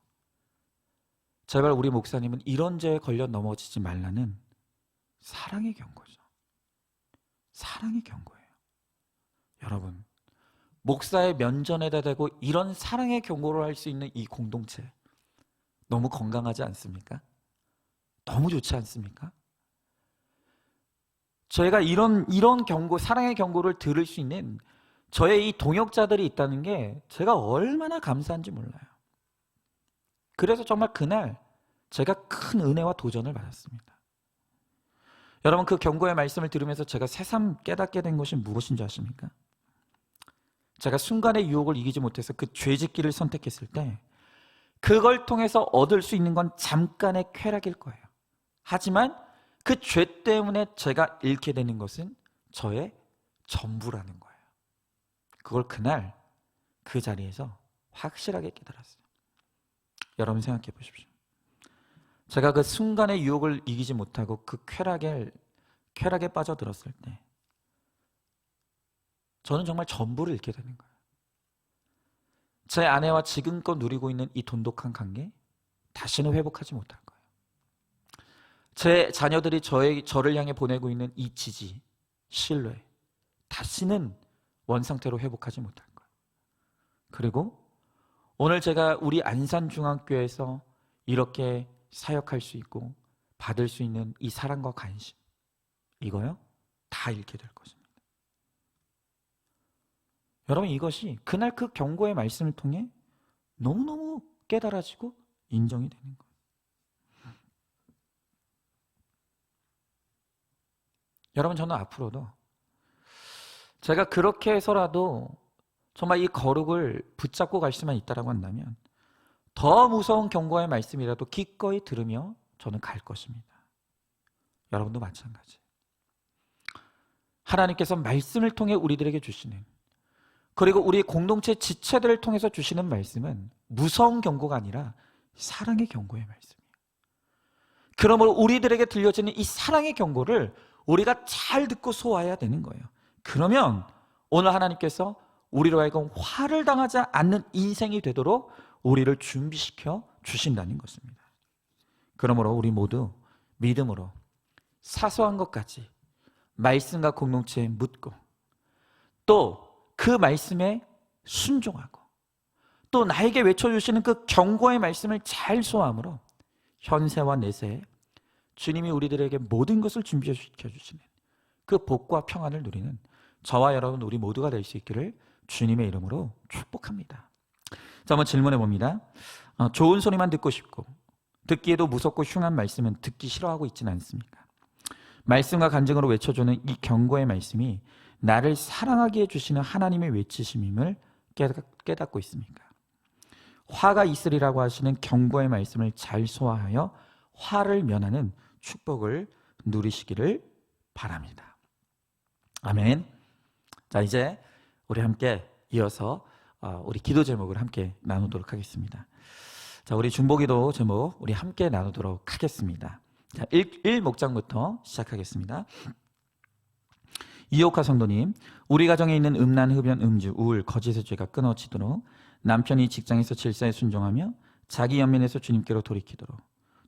제발 우리 목사님은 이런 죄에 걸려 넘어지지 말라는 사랑의 경고죠. 사랑의 경고예요. 여러분, 목사의 면전에다 대고 이런 사랑의 경고를 할 수 있는 이 공동체 너무 건강하지 않습니까? 너무 좋지 않습니까? 저희가 이런 경고, 사랑의 경고를 들을 수 있는 저의 이 동역자들이 있다는 게 제가 얼마나 감사한지 몰라요. 그래서 정말 그날 제가 큰 은혜와 도전을 받았습니다. 여러분, 그 경고의 말씀을 들으면서 제가 새삼 깨닫게 된 것이 무엇인지 아십니까? 제가 순간의 유혹을 이기지 못해서 그 죄짓기를 선택했을 때 그걸 통해서 얻을 수 있는 건 잠깐의 쾌락일 거예요. 하지만 그 죄 때문에 제가 잃게 되는 것은 저의 전부라는 거예요. 그걸 그날 그 자리에서 확실하게 깨달았어요. 여러분 생각해 보십시오. 제가 그 순간의 유혹을 이기지 못하고 그 쾌락에 빠져들었을 때 저는 정말 전부를 잃게 되는 거예요. 제 아내와 지금껏 누리고 있는 이 돈독한 관계 다시는 회복하지 못할 거예요. 제 자녀들이 저를 향해 보내고 있는 이 지지, 신뢰 다시는 원상태로 회복하지 못할 거예요. 그리고 오늘 제가 우리 안산중앙교회에서 이렇게 사역할 수 있고 받을 수 있는 이 사랑과 관심, 이거요? 다 잃게 될 것입니다. 여러분, 이것이 그날 그 경고의 말씀을 통해 너무너무 깨달아지고 인정이 되는 거예요. 여러분, 저는 앞으로도 제가 그렇게 해서라도 정말 이 거룩을 붙잡고 갈 수만 있다라고 한다면 더 무서운 경고의 말씀이라도 기꺼이 들으며 저는 갈 것입니다. 여러분도 마찬가지. 하나님께서 말씀을 통해 우리들에게 주시는, 그리고 우리 공동체 지체들을 통해서 주시는 말씀은 무서운 경고가 아니라 사랑의 경고의 말씀이에요. 그러므로 우리들에게 들려지는 이 사랑의 경고를 우리가 잘 듣고 소화해야 되는 거예요. 그러면 오늘 하나님께서 우리로 하여금 화를 당하지 않는 인생이 되도록 우리를 준비시켜 주신다는 것입니다. 그러므로 우리 모두 믿음으로 사소한 것까지 말씀과 공동체에 묻고 또 그 말씀에 순종하고 또 나에게 외쳐주시는 그 경고의 말씀을 잘 소화함으로 현세와 내세에 주님이 우리들에게 모든 것을 준비시켜 주시는 그 복과 평안을 누리는 저와 여러분 우리 모두가 될 수 있기를 주님의 이름으로 축복합니다. 자, 한번 질문해 봅니다. 좋은 소리만 듣고 싶고 듣기에도 무섭고 흉한 말씀은 듣기 싫어하고 있지는 않습니까? 말씀과 간증으로 외쳐주는 이 경고의 말씀이 나를 사랑하게 해주시는 하나님의 외치심임을 깨닫고 있습니까? 화가 있으리라고 하시는 경고의 말씀을 잘 소화하여 화를 면하는 축복을 누리시기를 바랍니다. 아멘. 자, 이제 우리 함께 이어서 우리 기도 제목을 함께 나누도록 하겠습니다. 자, 우리 중보기도 제목 우리 함께 나누도록 하겠습니다. 자, 1목장부터 시작하겠습니다. 이옥화 성도님, 우리 가정에 있는 음란, 흡연, 음주, 우울, 거짓의 죄가 끊어지도록, 남편이 직장에서 질서에 순종하며 자기 연민에서 주님께로 돌이키도록,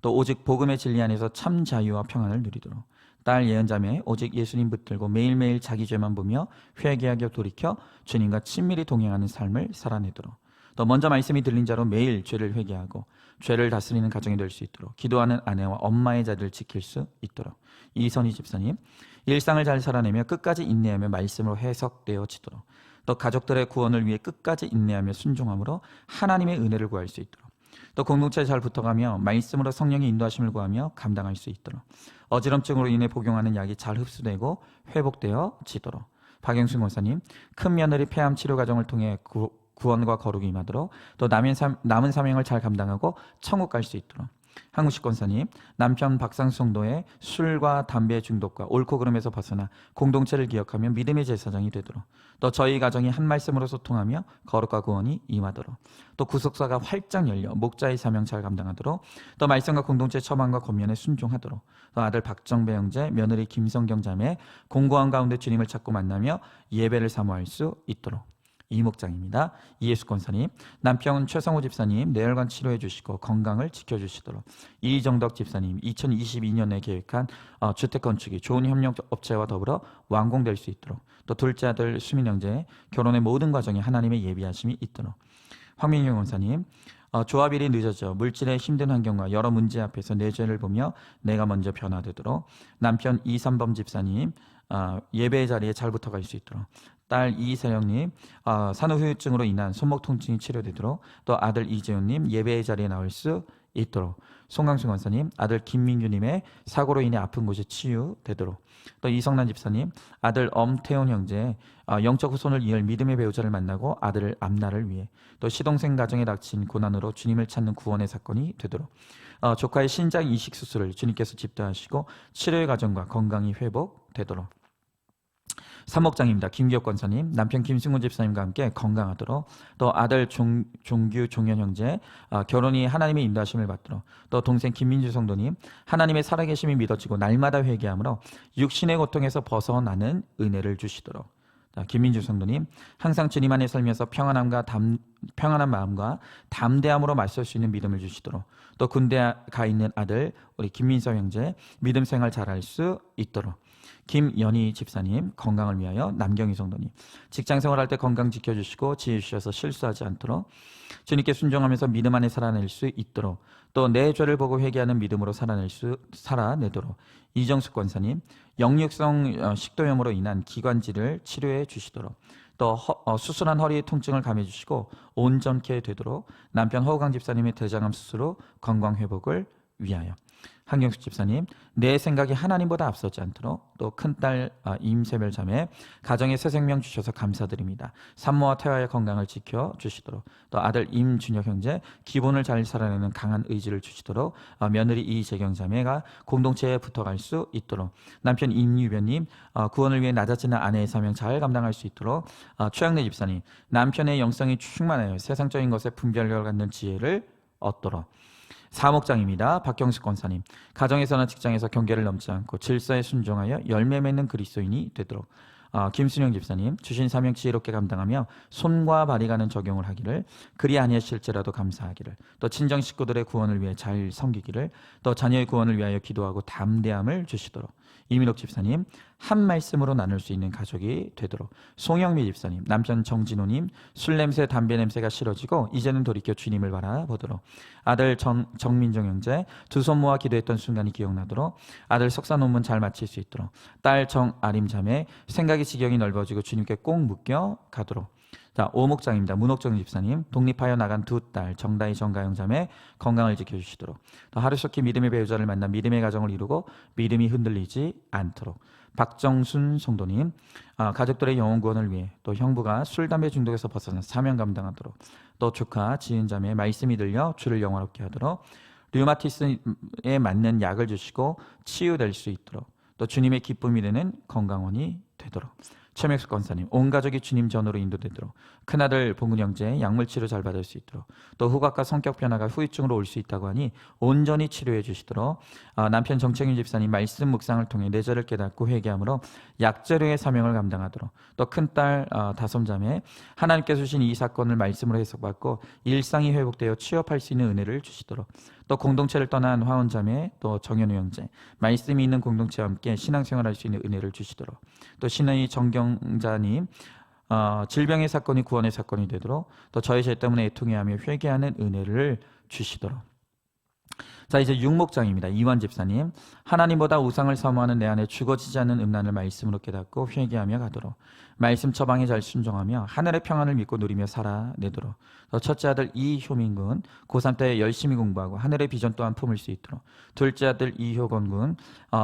또 오직 복음의 진리 안에서 참 자유와 평안을 누리도록, 딸 예언자매 오직 예수님 붙들고 매일매일 자기 죄만 보며 회개하게 돌이켜 주님과 친밀히 동행하는 삶을 살아내도록, 또 먼저 말씀이 들린 자로 매일 죄를 회개하고 죄를 다스리는 가정이 될 수 있도록, 기도하는 아내와 엄마의 자리를 지킬 수 있도록, 이선희 집사님, 일상을 잘 살아내며 끝까지 인내하며 말씀으로 해석되어지도록, 또 가족들의 구원을 위해 끝까지 인내하며 순종함으로 하나님의 은혜를 구할 수 있도록, 또 공동체에 잘 붙어가며 말씀으로 성령의 인도하심을 구하며 감당할 수 있도록, 어지럼증으로 인해 복용하는 약이 잘 흡수되고 회복되어지도록, 박영순 권사님, 큰 며느리 폐암 치료 과정을 통해 구원과 거룩이 임하도록, 또 남은 사명을 잘 감당하고 천국 갈 수 있도록, 한국식 권사님, 남편 박상수 성도의 술과 담배 중독과 옳고 그름에서 벗어나 공동체를 기억하며 믿음의 제사장이 되도록, 또 저희 가정이 한 말씀으로 소통하며 거룩과 구원이 임하도록, 또 구속사가 활짝 열려 목자의 사명 잘 감당하도록, 또 말씀과 공동체 처방과 권면에 순종하도록, 또 아들 박정배 형제, 며느리 김성경 자매 공고한 가운데 주님을 찾고 만나며 예배를 사모할 수 있도록, 이목장입니다. 이예수 권사님, 남편 최성호 집사님 뇌혈관 치료해 주시고 건강을 지켜주시도록, 이정덕 집사님 2022년에 계획한 주택 건축이 좋은 협력업체와 더불어 완공될 수 있도록, 또 둘째 아들 수민 형제 결혼의 모든 과정에 하나님의 예비하심이 있도록, 황민경 권사님, 조합일이 늦어져 물질의 힘든 환경과 여러 문제 앞에서 내 죄를 보며 내가 먼저 변화되도록, 남편 이삼범 집사님 예배의 자리에 잘 붙어갈 수 있도록, 딸 이세영님 산후후유증으로 인한 손목 통증이 치료되도록, 또 아들 이재훈님 예배의 자리에 나올 수 있도록, 송강수 권사님 아들 김민규님의 사고로 인해 아픈 곳이 치유되도록, 또 이성란 집사님 아들 엄태훈 형제 영적 후손을 이을 믿음의 배우자를 만나고 아들을 앞날을 위해, 또 시동생 가정에 닥친 고난으로 주님을 찾는 구원의 사건이 되도록, 조카의 신장 이식 수술을 주님께서 집도하시고 치료의 과정과 건강이 회복되도록, 삼목장입니다. 김기혁 권사님, 남편 김승훈 집사님과 함께 건강하도록, 또 아들 종규 종현 형제 결혼이 하나님의 인도하심을 받도록, 또 동생 김민주 성도님 하나님의 살아계심이 믿어지고 날마다 회개함으로 육신의 고통에서 벗어나는 은혜를 주시도록, 김민주 성도님 항상 주님 안에 살면서 평안한 마음과 담대함으로 맞설 수 있는 믿음을 주시도록, 또 군대 가 있는 아들 우리 김민서 형제 믿음 생활 잘할 수 있도록, 김연희 집사님 건강을 위하여 남경희 성도님 직장 생활할 때 건강 지켜주시고 지혜 주셔서 실수하지 않도록 주님께 순종하면서 믿음 안에 살아낼 수 있도록, 또 내 죄를 보고 회개하는 믿음으로 살아내도록, 이정숙 권사님 역류성 식도염으로 인한 기관지를 치료해 주시도록, 또 수술한 허리의 통증을 감해 주시고 온전케 되도록, 남편 허우강 집사님의 대장암 수술 후 건강 회복을 위하여, 한경숙 집사님 내 생각이 하나님보다 앞서지 않도록, 또 큰딸 임세별 자매 가정에 새 생명 주셔서 감사드립니다. 산모와 태아의 건강을 지켜주시도록, 또 아들 임준혁 형제 기본을 잘 살아내는 강한 의지를 주시도록, 며느리 이재경 자매가 공동체에 붙어갈 수 있도록, 남편 임유변님 구원을 위해 낮아지는 아내의 사명 잘 감당할 수 있도록, 최양래 집사님 남편의 영성이 충만하여 세상적인 것에 분별력을 갖는 지혜를 얻도록, 사목장입니다. 박경숙 권사님 가정에서나 직장에서 경계를 넘지 않고 질서에 순종하여 열매 맺는 그리스도인이 되도록, 김순영 집사님 주신 사명 지혜롭게 감당하며 손과 발이 가는 적용을 하기를, 그리 아니하실지라도 감사하기를, 또 친정 식구들의 구원을 위해 잘 섬기기를, 또 자녀의 구원을 위하여 기도하고 담대함을 주시도록, 이민옥 집사님 한 말씀으로 나눌 수 있는 가족이 되도록, 송영미 집사님 남편 정진호님 술 냄새 담배 냄새가 싫어지고 이제는 돌이켜 주님을 바라보도록, 아들 정민정 형제 두 손 모아 기도했던 순간이 기억나도록, 아들 석사 논문 잘 마칠 수 있도록, 딸 정아림 자매 생각의 지경이 넓어지고 주님께 꼭 묶여 가도록, 자, 오목장입니다. 문옥정 집사님, 독립하여 나간 두 딸 정다희 정가영 자매 건강을 지켜주시도록, 또 하루속히 믿음의 배우자를 만나 믿음의 가정을 이루고 믿음이 흔들리지 않도록, 박정순 성도님, 가족들의 영혼 구원을 위해, 또 형부가 술 담배 중독에서 벗어나 사명 감당하도록, 또 조카 지은 자매 말씀이 들려 주를 영화롭게 하도록, 류마티스에 맞는 약을 주시고 치유될 수 있도록, 또 주님의 기쁨이 되는 건강원이 되도록, 최명숙 권사님, 온 가족이 주님 전으로 인도되도록, 큰아들 봉근 형제 약물 치료 잘 받을 수 있도록, 또 후각과 성격 변화가 후유증으로 올 수 있다고 하니 온전히 치료해 주시도록, 남편 정책윤 집사님 말씀 묵상을 통해 내절을 깨닫고 회개함으로 약제료의 사명을 감당하도록, 또 큰딸 다솜자매 하나님께서 주신 이 사건을 말씀으로 해석받고 일상이 회복되어 취업할 수 있는 은혜를 주시도록, 또 공동체를 떠난 화원자매, 또 정현우 형제 말씀이 있는 공동체와 함께 신앙생활할 수 있는 은혜를 주시도록, 또 신의 정경자님 질병의 사건이 구원의 사건이 되도록, 또 저의 죄 때문에 애통해하며 회개하는 은혜를 주시도록. 자, 이제 육목장입니다. 이완 집사님, 하나님보다 우상을 사모하는 내 안에 죽어지지 않는 음란을 말씀으로 깨닫고 회개하며 가도록, 말씀 처방에 잘 순종하며 하늘의 평안을 믿고 누리며 살아내도록, 또 첫째 아들 이효민 군 고3 때 열심히 공부하고 하늘의 비전 또한 품을 수 있도록, 둘째 아들 이효건 군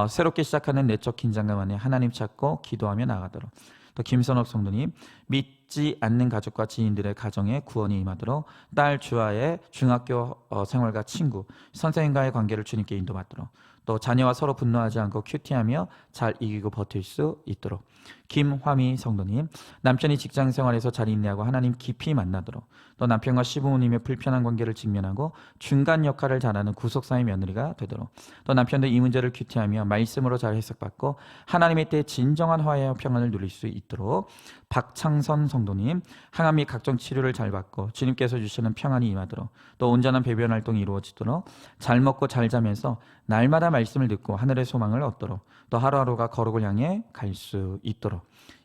새롭게 시작하는 내적 긴장감 안에 하나님 찾고 기도하며 나가도록, 또 김선옥 성도님, 믿지 않는 가족과 지인들의 가정에 구원이 임하도록, 딸 주아의 중학교 생활과 친구, 선생님과의 관계를 주님께 인도받도록, 또 자녀와 서로 분노하지 않고 큐티하며 잘 이기고 버틸 수 있도록, 김화미 성도님, 남편이 직장 생활에서 잘 인내하고 하나님 깊이 만나도록, 또 남편과 시부모님의 불편한 관계를 직면하고 중간 역할을 잘하는 구속사의 며느리가 되도록, 또 남편도 이 문제를 큐티하며 말씀으로 잘 해석받고 하나님의 때에 진정한 화해와 평안을 누릴 수 있도록, 박창선 성도님, 항암 및 각종 치료를 잘 받고 주님께서 주시는 평안이 임하도록, 또 온전한 배변 활동이 이루어지도록, 잘 먹고 잘 자면서 날마다 말씀을 듣고 하늘의 소망을 얻도록, 또 하루하루가 거룩을 향해 갈 수 있도록,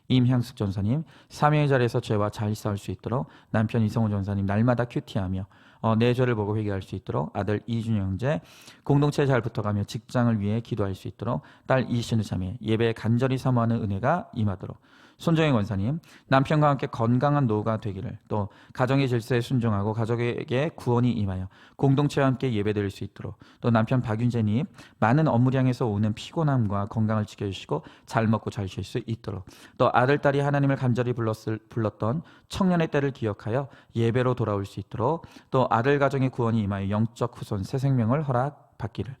임향숙 전사님, 사명의 자리에서 죄와 잘 싸울 수 있도록 남편 이성호 전사님 날마다 큐티하며 내 죄를 보고 회개할 수 있도록, 아들 이준영 형제 공동체에 잘 붙어가며 직장을 위해 기도할 수 있도록, 딸 이신우 자매 예배에 간절히 사모하는 은혜가 임하도록, 손정혜 권사님, 남편과 함께 건강한 노후가 되기를, 또 가정의 질서에 순종하고 가족에게 구원이 임하여 공동체와 함께 예배드릴 수 있도록, 또 남편 박윤재님, 많은 업무량에서 오는 피곤함과 건강을 지켜주시고 잘 먹고 잘 쉴 수 있도록, 또 아들, 딸이 하나님을 간절히 불렀던 청년의 때를 기억하여 예배로 돌아올 수 있도록, 또 아들 가정의 구원이 임하여 영적 후손 새 생명을 허락받기를.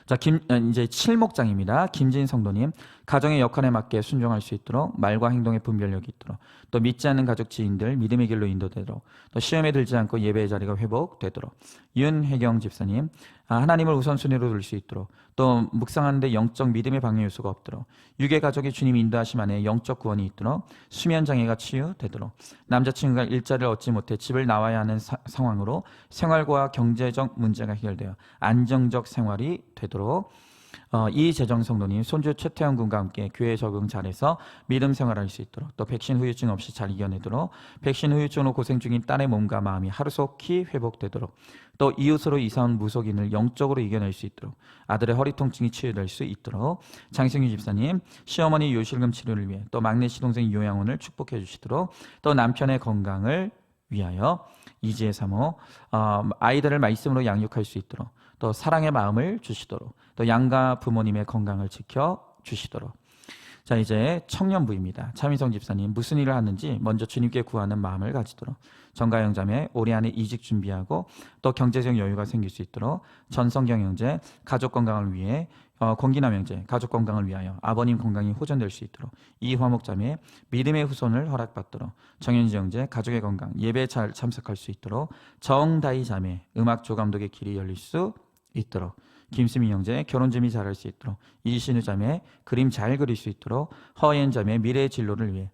자, 이제 7목장입니다. 김진 성도님, 가정의 역할에 맞게 순종할 수 있도록, 말과 행동의 분별력이 있도록, 또 믿지 않는 가족 지인들 믿음의 길로 인도되도록, 또 시험에 들지 않고 예배의 자리가 회복되도록, 윤혜경 집사님, 하나님을 우선순위로 둘 수 있도록, 또 묵상하는데 영적 믿음의 방해 요소가 없도록, 유괴 가족이 주님 인도하심 안에 영적 구원이 있도록, 수면 장애가 치유되도록, 남자친구가 일자리를 얻지 못해 집을 나와야 하는 상황으로 생활과 경제적 문제가 해결되어 안정적 생활이 되도록, 이재정 성도님, 손주 최태영 군과 함께 교회 적응 잘해서 믿음 생활할 수 있도록, 또 백신 후유증 없이 잘 이겨내도록, 백신 후유증으로 고생 중인 딸의 몸과 마음이 하루속히 회복되도록, 또 이웃으로 이사온 무속인을 영적으로 이겨낼 수 있도록, 아들의 허리 통증이 치유될 수 있도록, 장승유 집사님, 시어머니 요실금 치료를 위해, 또 막내 시동생 요양원을 축복해 주시도록, 또 남편의 건강을 위하여 이지혜 사모, 아이들을 말씀으로 양육할 수 있도록, 또 사랑의 마음을 주시도록, 또 양가 부모님의 건강을 지켜 주시도록. 자, 이제 청년부입니다. 차민성 집사님, 무슨 일을 하는지 먼저 주님께 구하는 마음을 가지도록, 정가영 자매 올해 안에 이직 준비하고 또 경제적 여유가 생길 수 있도록, 전성경 형제 가족 건강을 위해, 권기남 형제 가족 건강을 위하여 아버님 건강이 호전될 수 있도록, 이화목 자매 믿음의 후손을 허락받도록, 정현지 형제 가족의 건강 예배에 잘 참석할 수 있도록, 정다희 자매 음악 조감독의 길이 열릴 수 있도록, 김수민 형제 결혼 준비 잘할 수 있도록, 이신우 자매 그림 잘 그릴 수 있도록, 허연 자매 미래의 진로를 위해,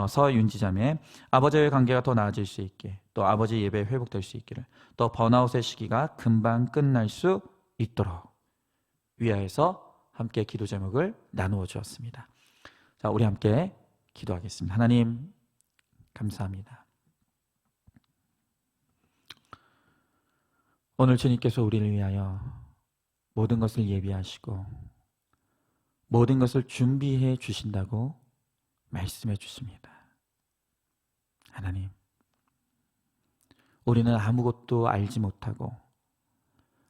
서윤지 자매 아버지와의 관계가 더 나아질 수 있게, 또 아버지 예배 회복될 수 있기를, 또 번아웃의 시기가 금방 끝날 수 있도록 위하여서 함께 기도 제목을 나누어 주었습니다. 자, 우리 함께 기도하겠습니다. 하나님 감사합니다. 오늘 주님께서 우리를 위하여 모든 것을 예비하시고 모든 것을 준비해 주신다고 말씀해 주십니다. 하나님, 우리는 아무것도 알지 못하고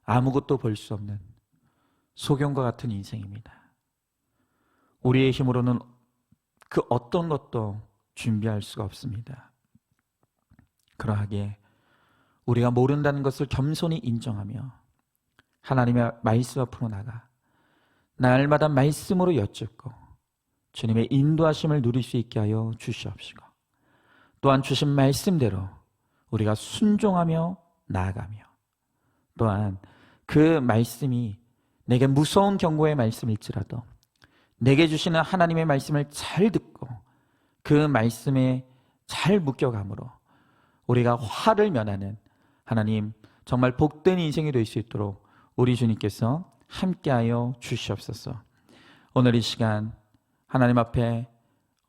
아무것도 볼 수 없는 소경과 같은 인생입니다. 우리의 힘으로는 그 어떤 것도 준비할 수가 없습니다. 그러하기에 우리가 모른다는 것을 겸손히 인정하며 하나님의 말씀 앞으로 나가 날마다 말씀으로 여쭙고 주님의 인도하심을 누릴 수 있게 하여 주시옵시고, 또한 주신 말씀대로 우리가 순종하며 나아가며, 또한 그 말씀이 내게 무서운 경고의 말씀일지라도 내게 주시는 하나님의 말씀을 잘 듣고 그 말씀에 잘 묶여감으로 우리가 화를 면하는, 하나님 정말 복된 인생이 될 수 있도록 우리 주님께서 함께하여 주시옵소서. 오늘 이 시간 하나님 앞에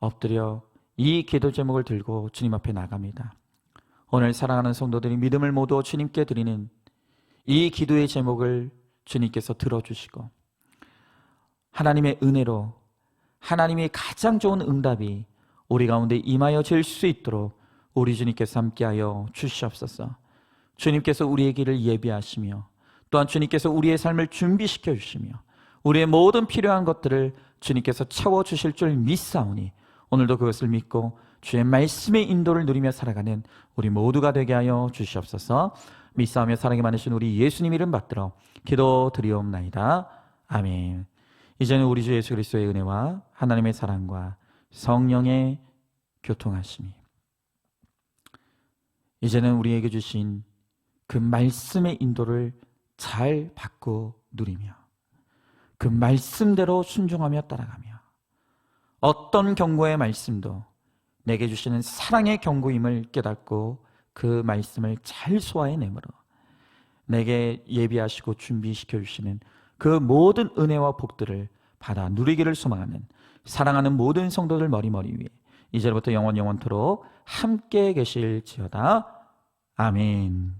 엎드려 이 기도 제목을 들고 주님 앞에 나갑니다. 오늘 사랑하는 성도들이 믿음을 모두 주님께 드리는 이 기도의 제목을 주님께서 들어주시고 하나님의 은혜로 하나님이 가장 좋은 응답이 우리 가운데 임하여 질 수 있도록 우리 주님께서 함께하여 주시옵소서. 주님께서 우리의 길을 예비하시며 또한 주님께서 우리의 삶을 준비시켜 주시며 우리의 모든 필요한 것들을 주님께서 채워주실 줄 믿사오니 오늘도 그것을 믿고 주의 말씀의 인도를 누리며 살아가는 우리 모두가 되게 하여 주시옵소서. 믿사오며 사랑이 많으신 우리 예수님 이름 받들어 기도드리옵나이다. 아멘. 이제는 우리 주 예수 그리스도의 은혜와 하나님의 사랑과 성령의 교통하심이, 이제는 우리에게 주신 그 말씀의 인도를 잘 받고 누리며 그 말씀대로 순종하며 따라가며 어떤 경고의 말씀도 내게 주시는 사랑의 경고임을 깨닫고 그 말씀을 잘 소화해내므로 내게 예비하시고 준비시켜 주시는 그 모든 은혜와 복들을 받아 누리기를 소망하는 사랑하는 모든 성도들 머리머리 위에 이제부터 영원토록 함께 계실지어다. 아멘.